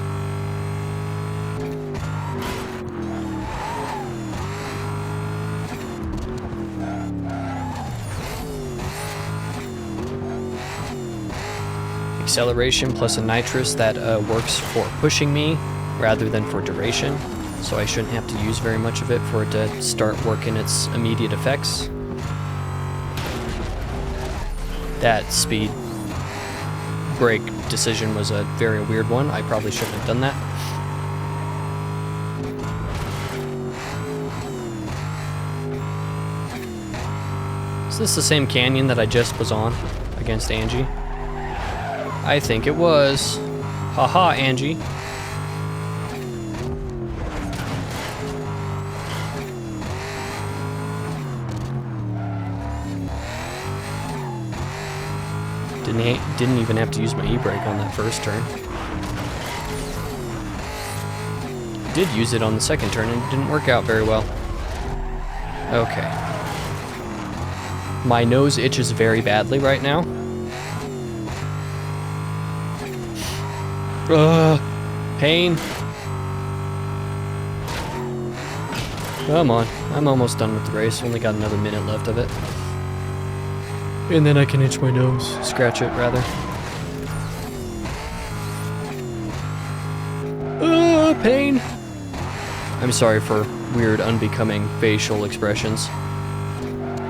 Acceleration plus a nitrous that works for pushing me rather than for duration, so I shouldn't have to use very much of it for it to start working its immediate effects. That speed brake decision was a very weird one. I probably shouldn't have done that. Is this the same canyon that I just was on against Angie? I think it was. Haha, Angie. Didn't even have to use my e-brake on that first turn. Did use it on the second turn and it didn't work out very well. Okay. My nose itches very badly right now. Pain. Come on, I'm almost done with the race. Only got another minute left of it. And then I can itch my nose. Scratch it, rather. Pain. I'm sorry for weird, unbecoming facial expressions.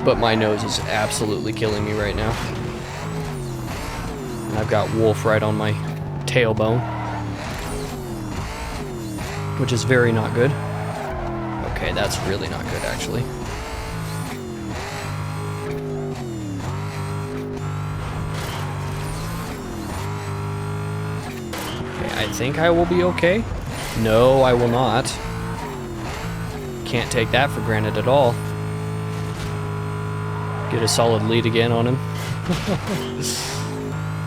But my nose is absolutely killing me right now. And I've got wolf right on my tailbone. Which is very not good. Okay, that's really not good, actually. I think I will be okay. No, I will not. Can't take that for granted at all. Get a solid lead again on him.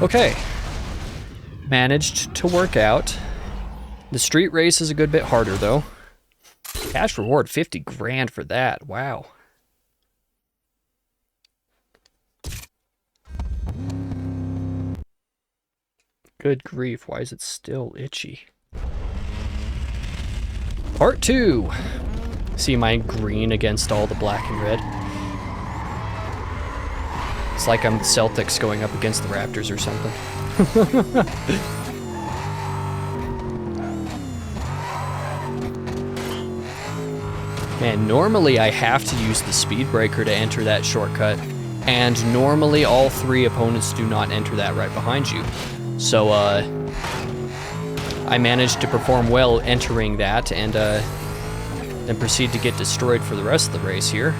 Okay. Managed to work out. The street race is a good bit harder, though. Cash reward, 50 grand for that. Wow. Good grief, why is it still itchy? Part 2. See my green against all the black and red? It's like I'm the Celtics going up against the Raptors or something. Man, normally I have to use the speed breaker to enter that shortcut, and normally all 3 opponents do not enter that right behind you. So, I managed to perform well entering that, and then proceed to get destroyed for the rest of the race here.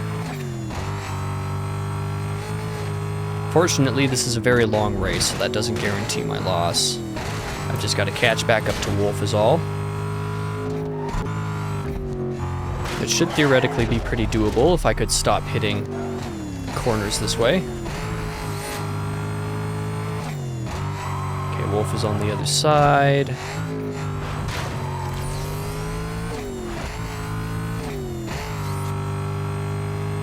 Fortunately, this is a very long race, so that doesn't guarantee my loss. I've just got to catch back up to Wolf is all. It should theoretically be pretty doable if I could stop hitting corners this way. Okay, Wolf is on the other side.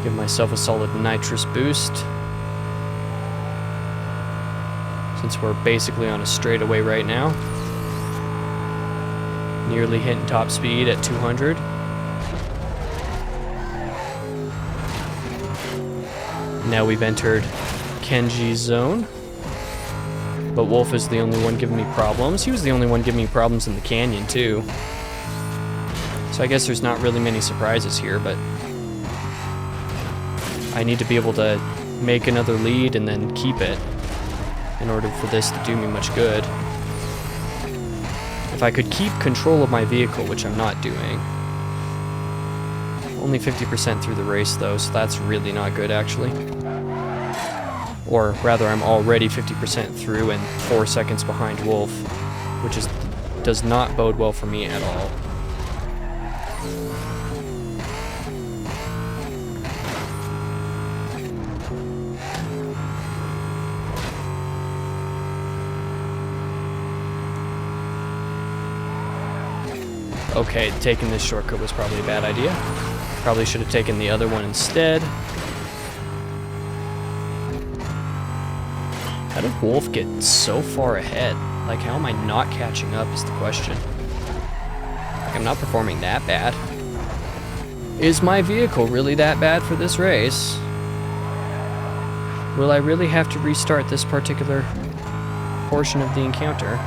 Give myself a solid nitrous boost. Since we're basically on a straightaway right now. Nearly hitting top speed at 200. Now we've entered Kenji's zone. But Wolf is the only one giving me problems. He was the only one giving me problems in the canyon, too. So I guess there's not really many surprises here, but I need to be able to make another lead and then keep it in order for this to do me much good. If I could keep control of my vehicle, which I'm not doing. Only 50% through the race, though, so that's really not good, actually. Or rather, I'm already 50% through and 4 seconds behind Wolf, which does not bode well for me at all. Okay, taking this shortcut was probably a bad idea. Probably should have taken the other one instead. How did Wolf get so far ahead? Like, how am I not catching up is the question. Like, I'm not performing that bad. Is my vehicle really that bad for this race? Will I really have to restart this particular portion of the encounter?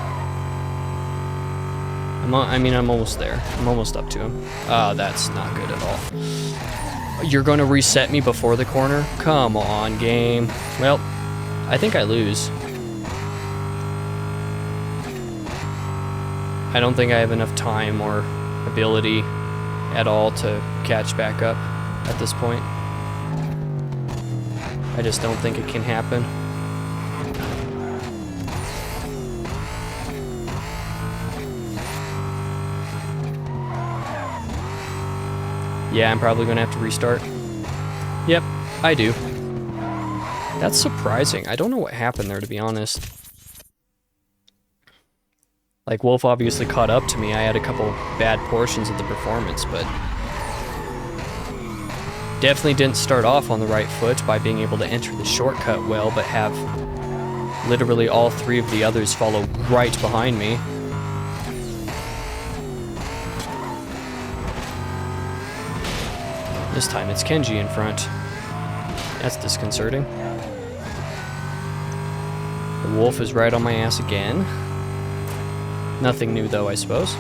I'm almost there. I'm almost up to him. Oh, that's not good at all. You're going to reset me before the corner? Come on, game. Well, I think I lose. I don't think I have enough time or ability at all to catch back up at this point. I just don't think it can happen. Yeah, I'm probably going to have to restart. Yep, I do. That's surprising. I don't know what happened there, to be honest. Like, Wolf obviously caught up to me. I had a couple bad portions of the performance, but definitely didn't start off on the right foot by being able to enter the shortcut well, but have literally all 3 of the others follow right behind me. This time it's Kenji in front. That's disconcerting. The Wolf is right on my ass again. Nothing new though, I suppose.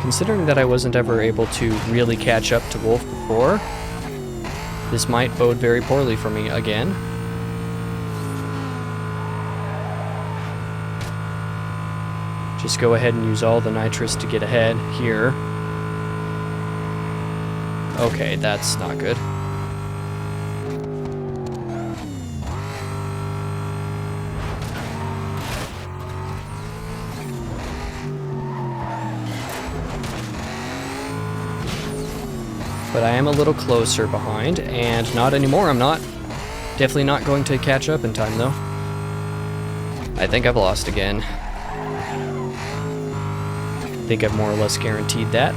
Considering that I wasn't ever able to really catch up to Wolf before, this might bode very poorly for me again. Just go ahead and use all the nitrous to get ahead here. Okay, that's not good. But I am a little closer behind, and not anymore. I'm not. Definitely not going to catch up in time, though. I think I've lost again. I think I've more or less guaranteed that.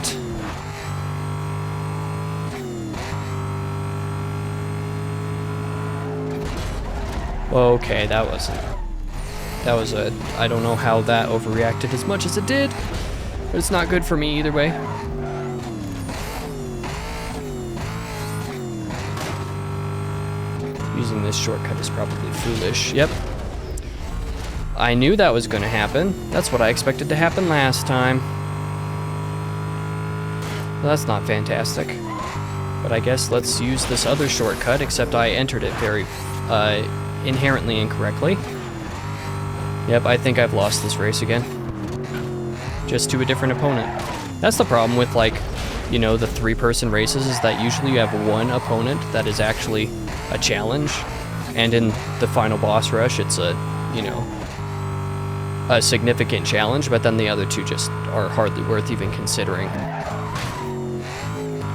Okay, that was a, I don't know how that overreacted as much as it did, but it's not good for me either way. Using this shortcut is probably foolish. Yep. I knew that was going to happen. That's what I expected to happen last time. Well, that's not fantastic. But I guess let's use this other shortcut, except I entered it very inherently incorrectly. Yep, I think I've lost this race again. Just to a different opponent. That's the problem with, like, you know, the 3-person races, is that usually you have one opponent that is actually a challenge. And in the final boss rush, it's a, you know, a significant challenge, but then the other two just are hardly worth even considering.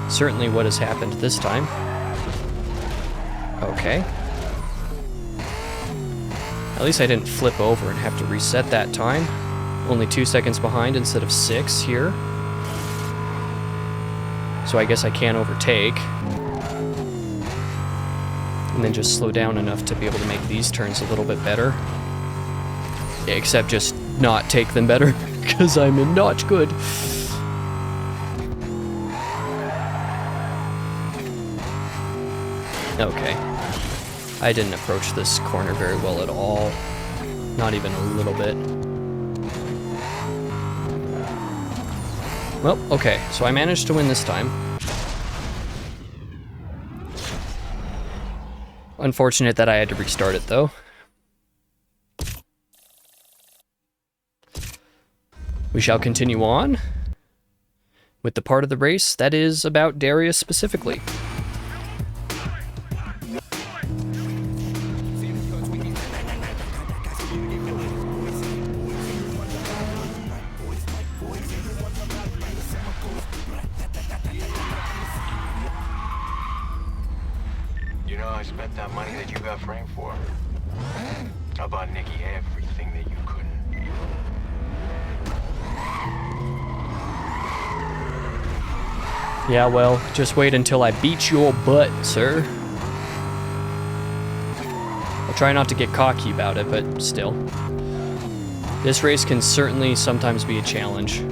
Certainly what has happened this time. Okay. At least I didn't flip over and have to reset that time. Only 2 seconds behind instead of 6 here. So I guess I can overtake. And then just slow down enough to be able to make these turns a little bit better. Except just not take them better, because I'm not good. Okay. I didn't approach this corner very well at all. Not even a little bit. Well, okay, so I managed to win this time. Unfortunate that I had to restart it, though. We shall continue on with the part of the race that is about Darius specifically. You know, I spent that money that you got framed for. I bought Nikki everything that you couldn't. Yeah, well, just wait until I beat your butt, sir. I'll try not to get cocky about it, but still. This race can certainly sometimes be a challenge.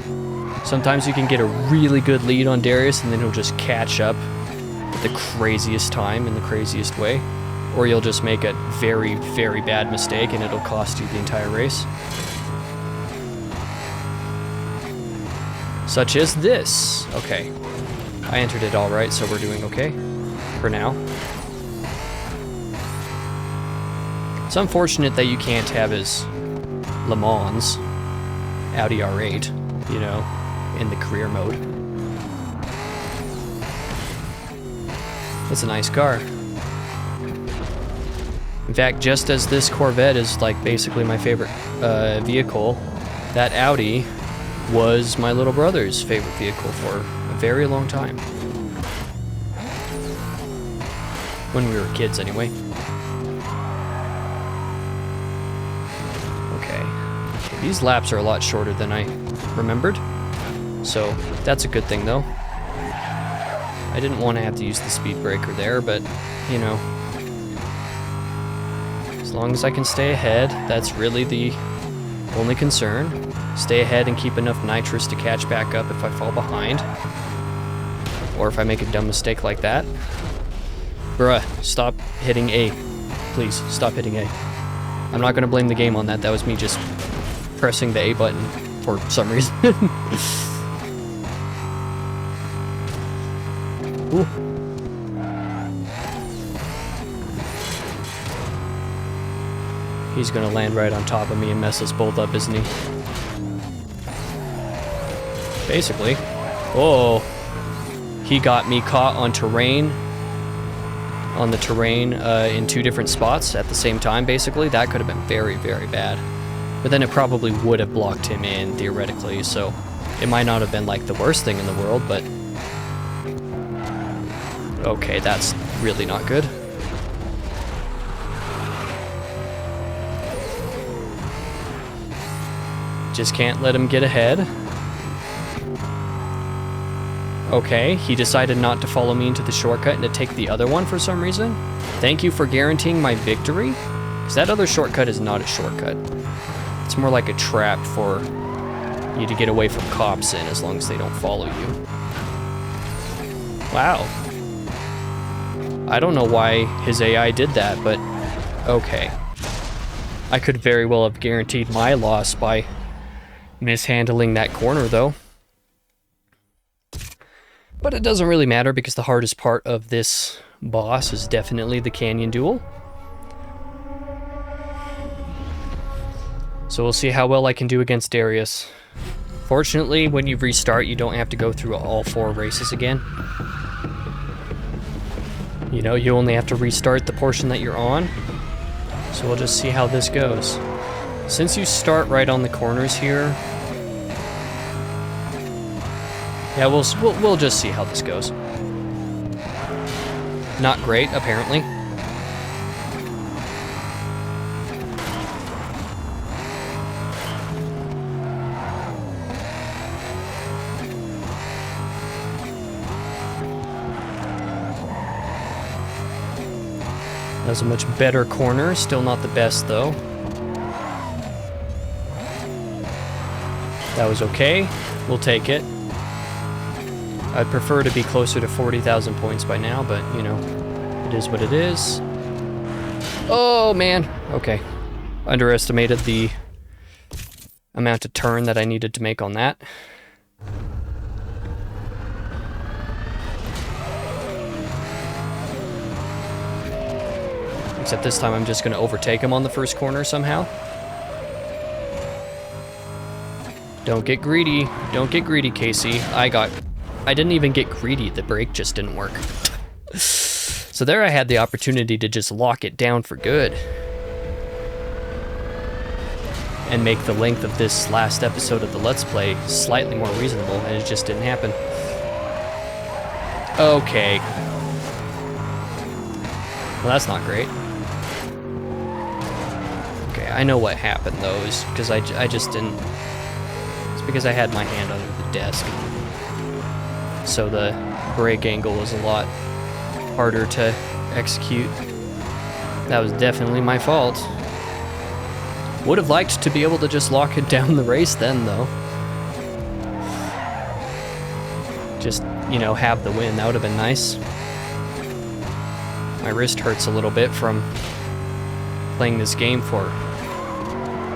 Sometimes you can get a really good lead on Darius, and then he'll just catch up at the craziest time in the craziest way. Or you'll just make a very, very bad mistake, and it'll cost you the entire race. Such as this. Okay. I entered it all right, so we're doing okay for now. It's unfortunate that you can't have his Le Mans Audi R8, you know, in the career mode. It's a nice car. In fact, just as this Corvette is like basically my favorite vehicle, that Audi was my little brother's favorite vehicle for a very long time. When we were kids, anyway. Okay. These laps are a lot shorter than I remembered, so that's a good thing, though. I didn't want to have to use the speed breaker there, but, you know, as long as I can stay ahead, that's really the only concern. Stay ahead and keep enough nitrous to catch back up if I fall behind. Or if I make a dumb mistake like that. Bruh, stop hitting A. Please, stop hitting A. I'm not going to blame the game on that. That was me just pressing the A button for some reason. Ooh. He's going to land right on top of me and mess us both up, isn't he? Basically. Oh. He got me caught on terrain. On the terrain in 2 different spots at the same time, basically. That could have been very, very bad. But then it probably would have blocked him in, theoretically, so it might not have been like the worst thing in the world, but Okay, that's really not good. Just can't let him get ahead. Okay, he decided not to follow me into the shortcut and to take the other one for some reason. Thank you for guaranteeing my victory. Because that other shortcut is not a shortcut. It's more like a trap for you to get away from cops in as long as they don't follow you. Wow. I don't know why his AI did that, but okay. I could very well have guaranteed my loss by mishandling that corner, though. But it doesn't really matter because the hardest part of this boss is definitely the canyon duel. So we'll see how well I can do against Darius. Fortunately, when you restart, you don't have to go through all 4 races again. You know, you only have to restart the portion that you're on. So we'll just see how this goes. Since you start right on the corners here, yeah, we'll just see how this goes. Not great, apparently. That was a much better corner, still not the best though. That was okay, we'll take it. I'd prefer to be closer to 40,000 points by now, but you know, it is what it is. Oh man, okay. Underestimated the amount of turn that I needed to make on that. Except this time I'm just going to overtake him on the first corner somehow. Don't get greedy. Don't get greedy, Casey. I didn't even get greedy. The brake just didn't work. So there I had the opportunity to just lock it down for good. And make the length of this last episode of the Let's Play slightly more reasonable, and it just didn't happen. Okay. Well, that's not great. Okay, I know what happened though, is because I just didn't... It's because I had my hand under the desk. So the brake angle was a lot harder to execute. That was definitely my fault. Would have liked to be able to just lock it down the race then, though. Just, you know, have the win. That would have been nice. My wrist hurts a little bit from playing this game for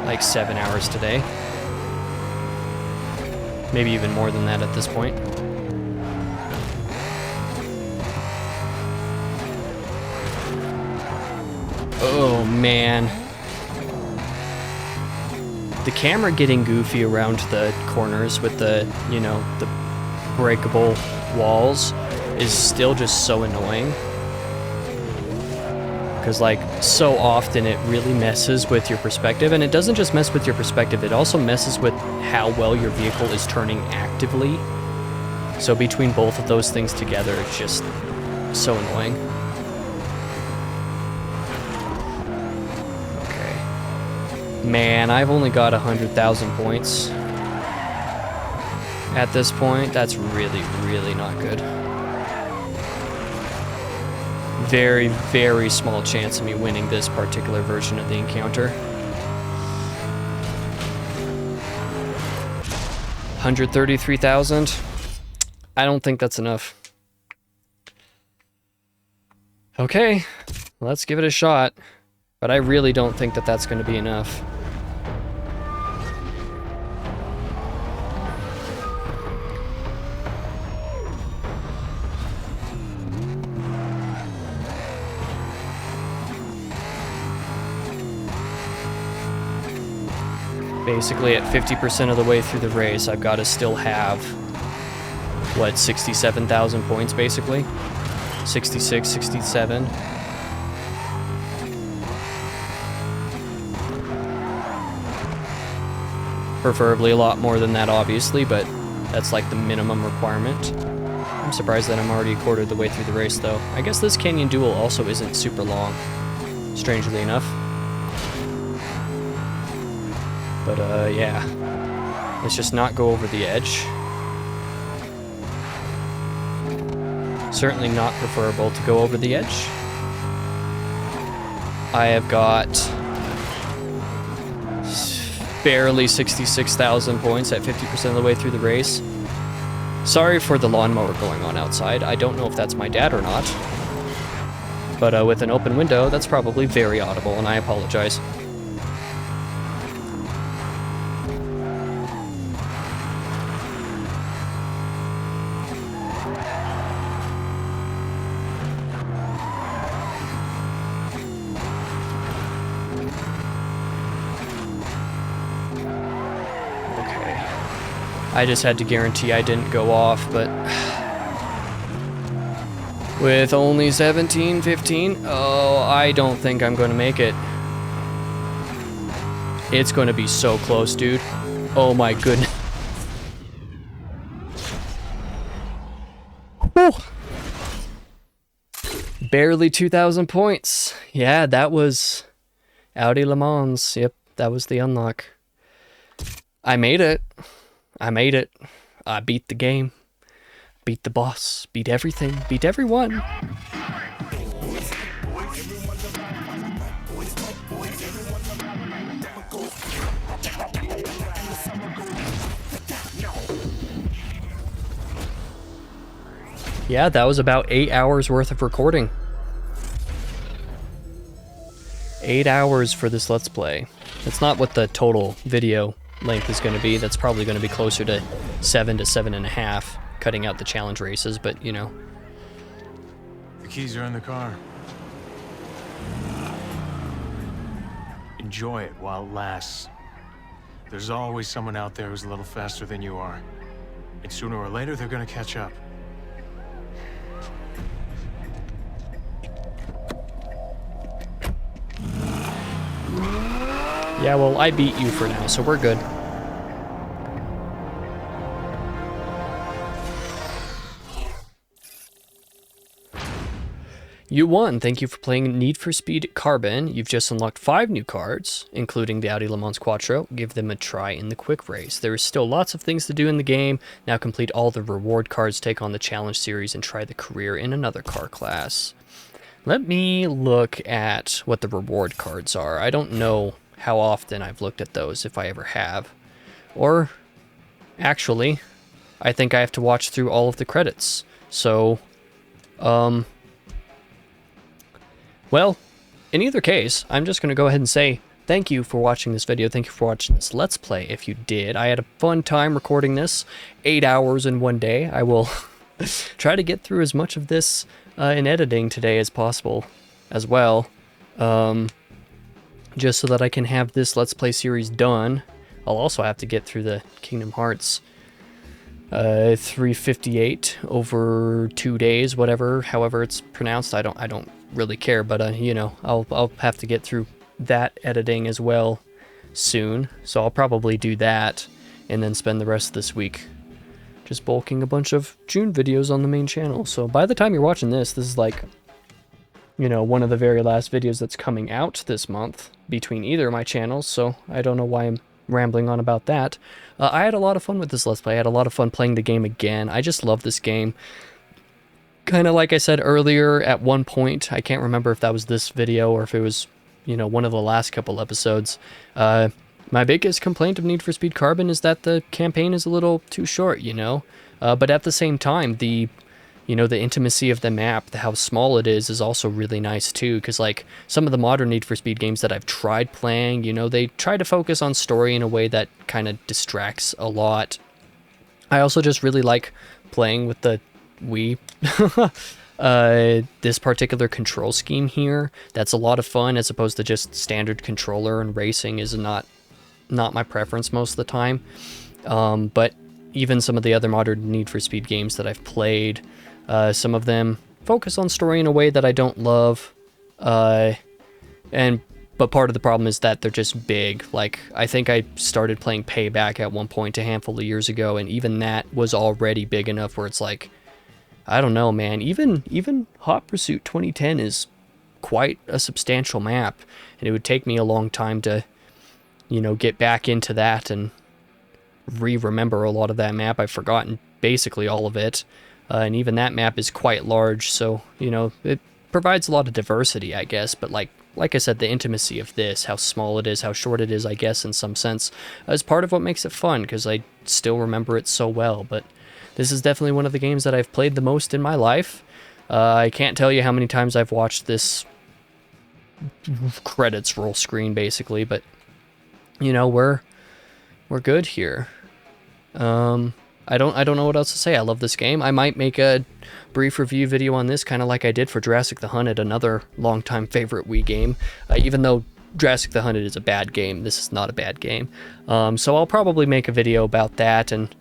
like 7 hours today. Maybe even more than that at this point. Oh, man. The camera getting goofy around the corners with the, you know, the breakable walls is still just so annoying. Because, like, so often it really messes with your perspective. And it doesn't just mess with your perspective, it also messes with how well your vehicle is turning actively. So between both of those things together, it's just so annoying. Man, I've only got 100,000 points at this point. That's really, really not good. Very, very small chance of me winning this particular version of the encounter. 133,000? I don't think that's enough. Okay, let's give it a shot. But I really don't think that that's going to be enough. Basically, at 50% of the way through the race, I've got to still have, what, 67,000 points, basically? 66, 67. Preferably a lot more than that, obviously, but that's like the minimum requirement. I'm surprised that I'm already a quarter of the way through the race, though. I guess this canyon duel also isn't super long, strangely enough. But, yeah. Let's just not go over the edge. Certainly not preferable to go over the edge. I have got barely 66,000 points at 50% of the way through the race. Sorry for the lawnmower going on outside. I don't know if that's my dad or not. But with an open window, that's probably very audible, and I apologize. I just had to guarantee I didn't go off, but with only 17, 15, oh, I don't think I'm going to make it. It's going to be so close, dude. Oh my goodness. Whew. Barely 2,000 points. Yeah, that was Audi Le Mans. Yep, that was the unlock. I made it. I made it. I beat the game. Beat the boss. Beat everything. Beat everyone. Yeah, that was about 8 hours worth of recording. 8 hours for this Let's Play. That's not what the total video length is going to be. That's probably going to be closer to 7 to 7.5, cutting out the challenge races, but you know. The keys are in the car. Enjoy it while it lasts. There's always someone out there who's a little faster than you are. And sooner or later, they're gonna catch up. Yeah, well, I beat you for now, so we're good. You won. Thank you for playing Need for Speed Carbon. You've just unlocked 5 new cards, including the Audi Le Mans Quattro. Give them a try in the quick race. There is still lots of things to do in the game. Now complete all the reward cards, take on the challenge series, and try the career in another car class. Let me look at what the reward cards are. I don't know how often I've looked at those, if I ever have. Or, actually, I think I have to watch through all of the credits. So, well, in either case, I'm just going to go ahead and say thank you for watching this video. Thank you for watching this Let's Play, if you did. I had a fun time recording this. 8 hours in one day. I will try to get through as much of this in editing today as possible as well. Just so that I can have this Let's Play series done. I'll also have to get through the Kingdom Hearts 358 over 2 days, whatever, however it's pronounced. I don't really care, but you know, I'll have to get through that editing as well soon. So I'll probably do that and then spend the rest of this week just bulking a bunch of June videos on the main channel. So by the time you're watching this is like, you know, one of the very last videos that's coming out this month between either of my channels, so I don't know why I'm rambling on about that. I had a lot of fun with this Let's Play. I had a lot of fun playing the game again. I just love this game. Kind of like I said earlier, at one point, I can't remember if that was this video or if it was, you know, one of the last couple episodes. My biggest complaint of Need for Speed Carbon is that the campaign is a little too short, you know? But at the same time, you know, the intimacy of the map, how small it is also really nice too, because like some of the modern Need for Speed games that I've tried playing, you know, they try to focus on story in a way that kind of distracts a lot. I also just really like playing with the Wii. This particular control scheme here, that's a lot of fun as opposed to just standard controller, and racing is not my preference most of the time. But even some of the other modern Need for Speed games that I've played, some of them focus on story in a way that I don't love, but part of the problem is that they're just big. Like, I think I started playing Payback at one point a handful of years ago, and even that was already big enough where it's like, I don't know, man. Even Hot Pursuit 2010 is quite a substantial map, and it would take me a long time to, you know, get back into that and remember a lot of that map. I've forgotten basically all of it, and even that map is quite large, so, you know, it provides a lot of diversity, I guess, but like I said, the intimacy of this, how small it is, how short it is, I guess, in some sense, is part of what makes it fun, because I still remember it so well. But this is definitely one of the games that I've played the most in my life. I can't tell you how many times I've watched this credits roll screen, basically, but, you know, we're good here. I don't know what else to say. I love this game. I might make a brief review video on this, kind of like I did for Jurassic the Hunted, another longtime favorite Wii game. Even though Jurassic the Hunted is a bad game, this is not a bad game. So I'll probably make a video about that, and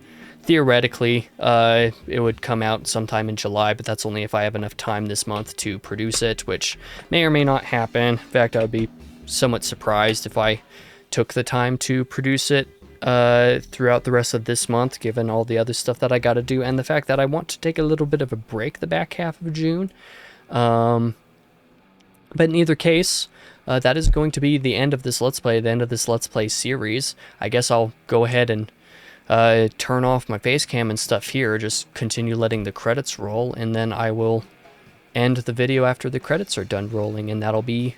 theoretically, it would come out sometime in July, but that's only if I have enough time this month to produce it, which may or may not happen. In fact, I would be somewhat surprised if I took the time to produce it throughout the rest of this month, given all the other stuff that I got to do, and the fact that I want to take a little bit of a break the back half of June. But in either case, that is going to be the end of this Let's Play, the end of this Let's Play series. I guess I'll go ahead and turn off my face cam and stuff here, just continue letting the credits roll, and then I will end the video after the credits are done rolling, and that'll be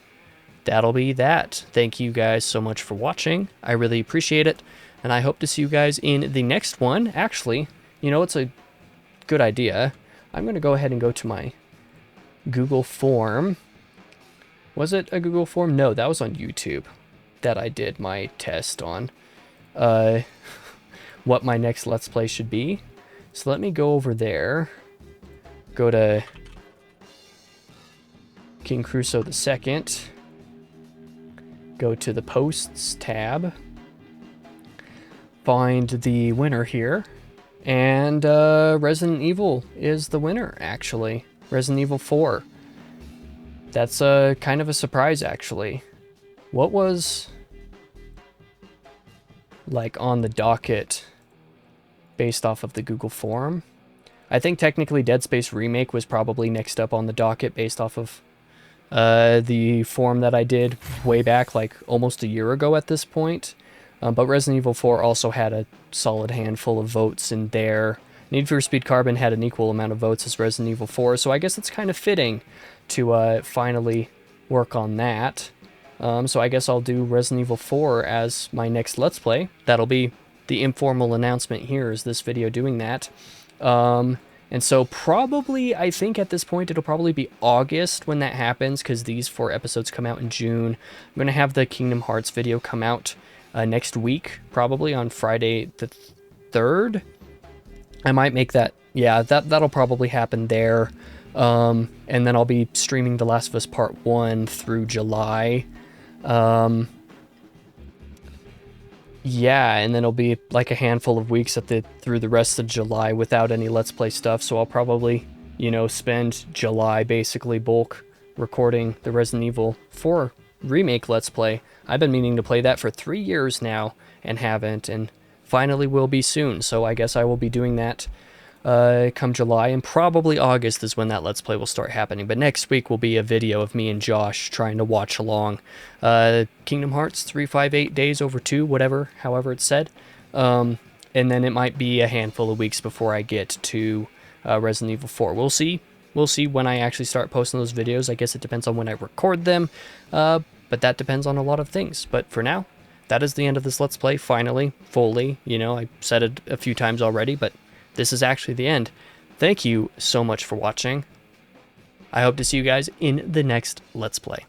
that. Thank you guys so much for watching. I really appreciate it, and I hope to see you guys in the next one. Actually, you know, it's a good idea. I'm going to go ahead and go to my Google form. Was it a Google form? No, that was on YouTube that I did my test on what my next Let's Play should be. So let me go over there, go to King Crusoe II, go to the Posts tab, find the winner here, and Resident Evil is the winner, actually. Resident Evil 4. That's kind of a surprise, actually. What was, like, on the docket based off of the Google form? I think technically Dead Space Remake was probably next up on the docket based off of the form that I did way back, like almost a year ago at this point. But Resident Evil 4 also had a solid handful of votes in there. Need for Speed Carbon had an equal amount of votes as Resident Evil 4, so I guess it's kind of fitting to finally work on that. So I guess I'll do Resident Evil 4 as my next Let's Play. That'll be the informal announcement here, is this video doing that. And so probably, I think at this point, it'll probably be August when that happens, because these 4 episodes come out in June. I'm going to have the Kingdom Hearts video come out next week, probably on Friday the 3rd. I might make that, yeah, that'll probably happen there. And then I'll be streaming The Last of Us Part 1 through July. Yeah, and then it'll be like a handful of weeks through the rest of July without any Let's Play stuff, so I'll probably, you know, spend July basically bulk recording the Resident Evil 4 Remake Let's Play. I've been meaning to play that for 3 years now and haven't, and finally will be soon, so I guess I will be doing that come July, and probably August is when that Let's Play will start happening. But next week will be a video of me and Josh trying to watch along Kingdom Hearts 358 Days Over 2, however it's said. And then it might be a handful of weeks before I get to Resident Evil 4. We'll see. We'll see when I actually start posting those videos. I guess it depends on when I record them, but that depends on a lot of things. But for now, that is the end of this Let's Play, finally, fully. You know, I said it a few times already, but this is actually the end. Thank you so much for watching. I hope to see you guys in the next Let's Play.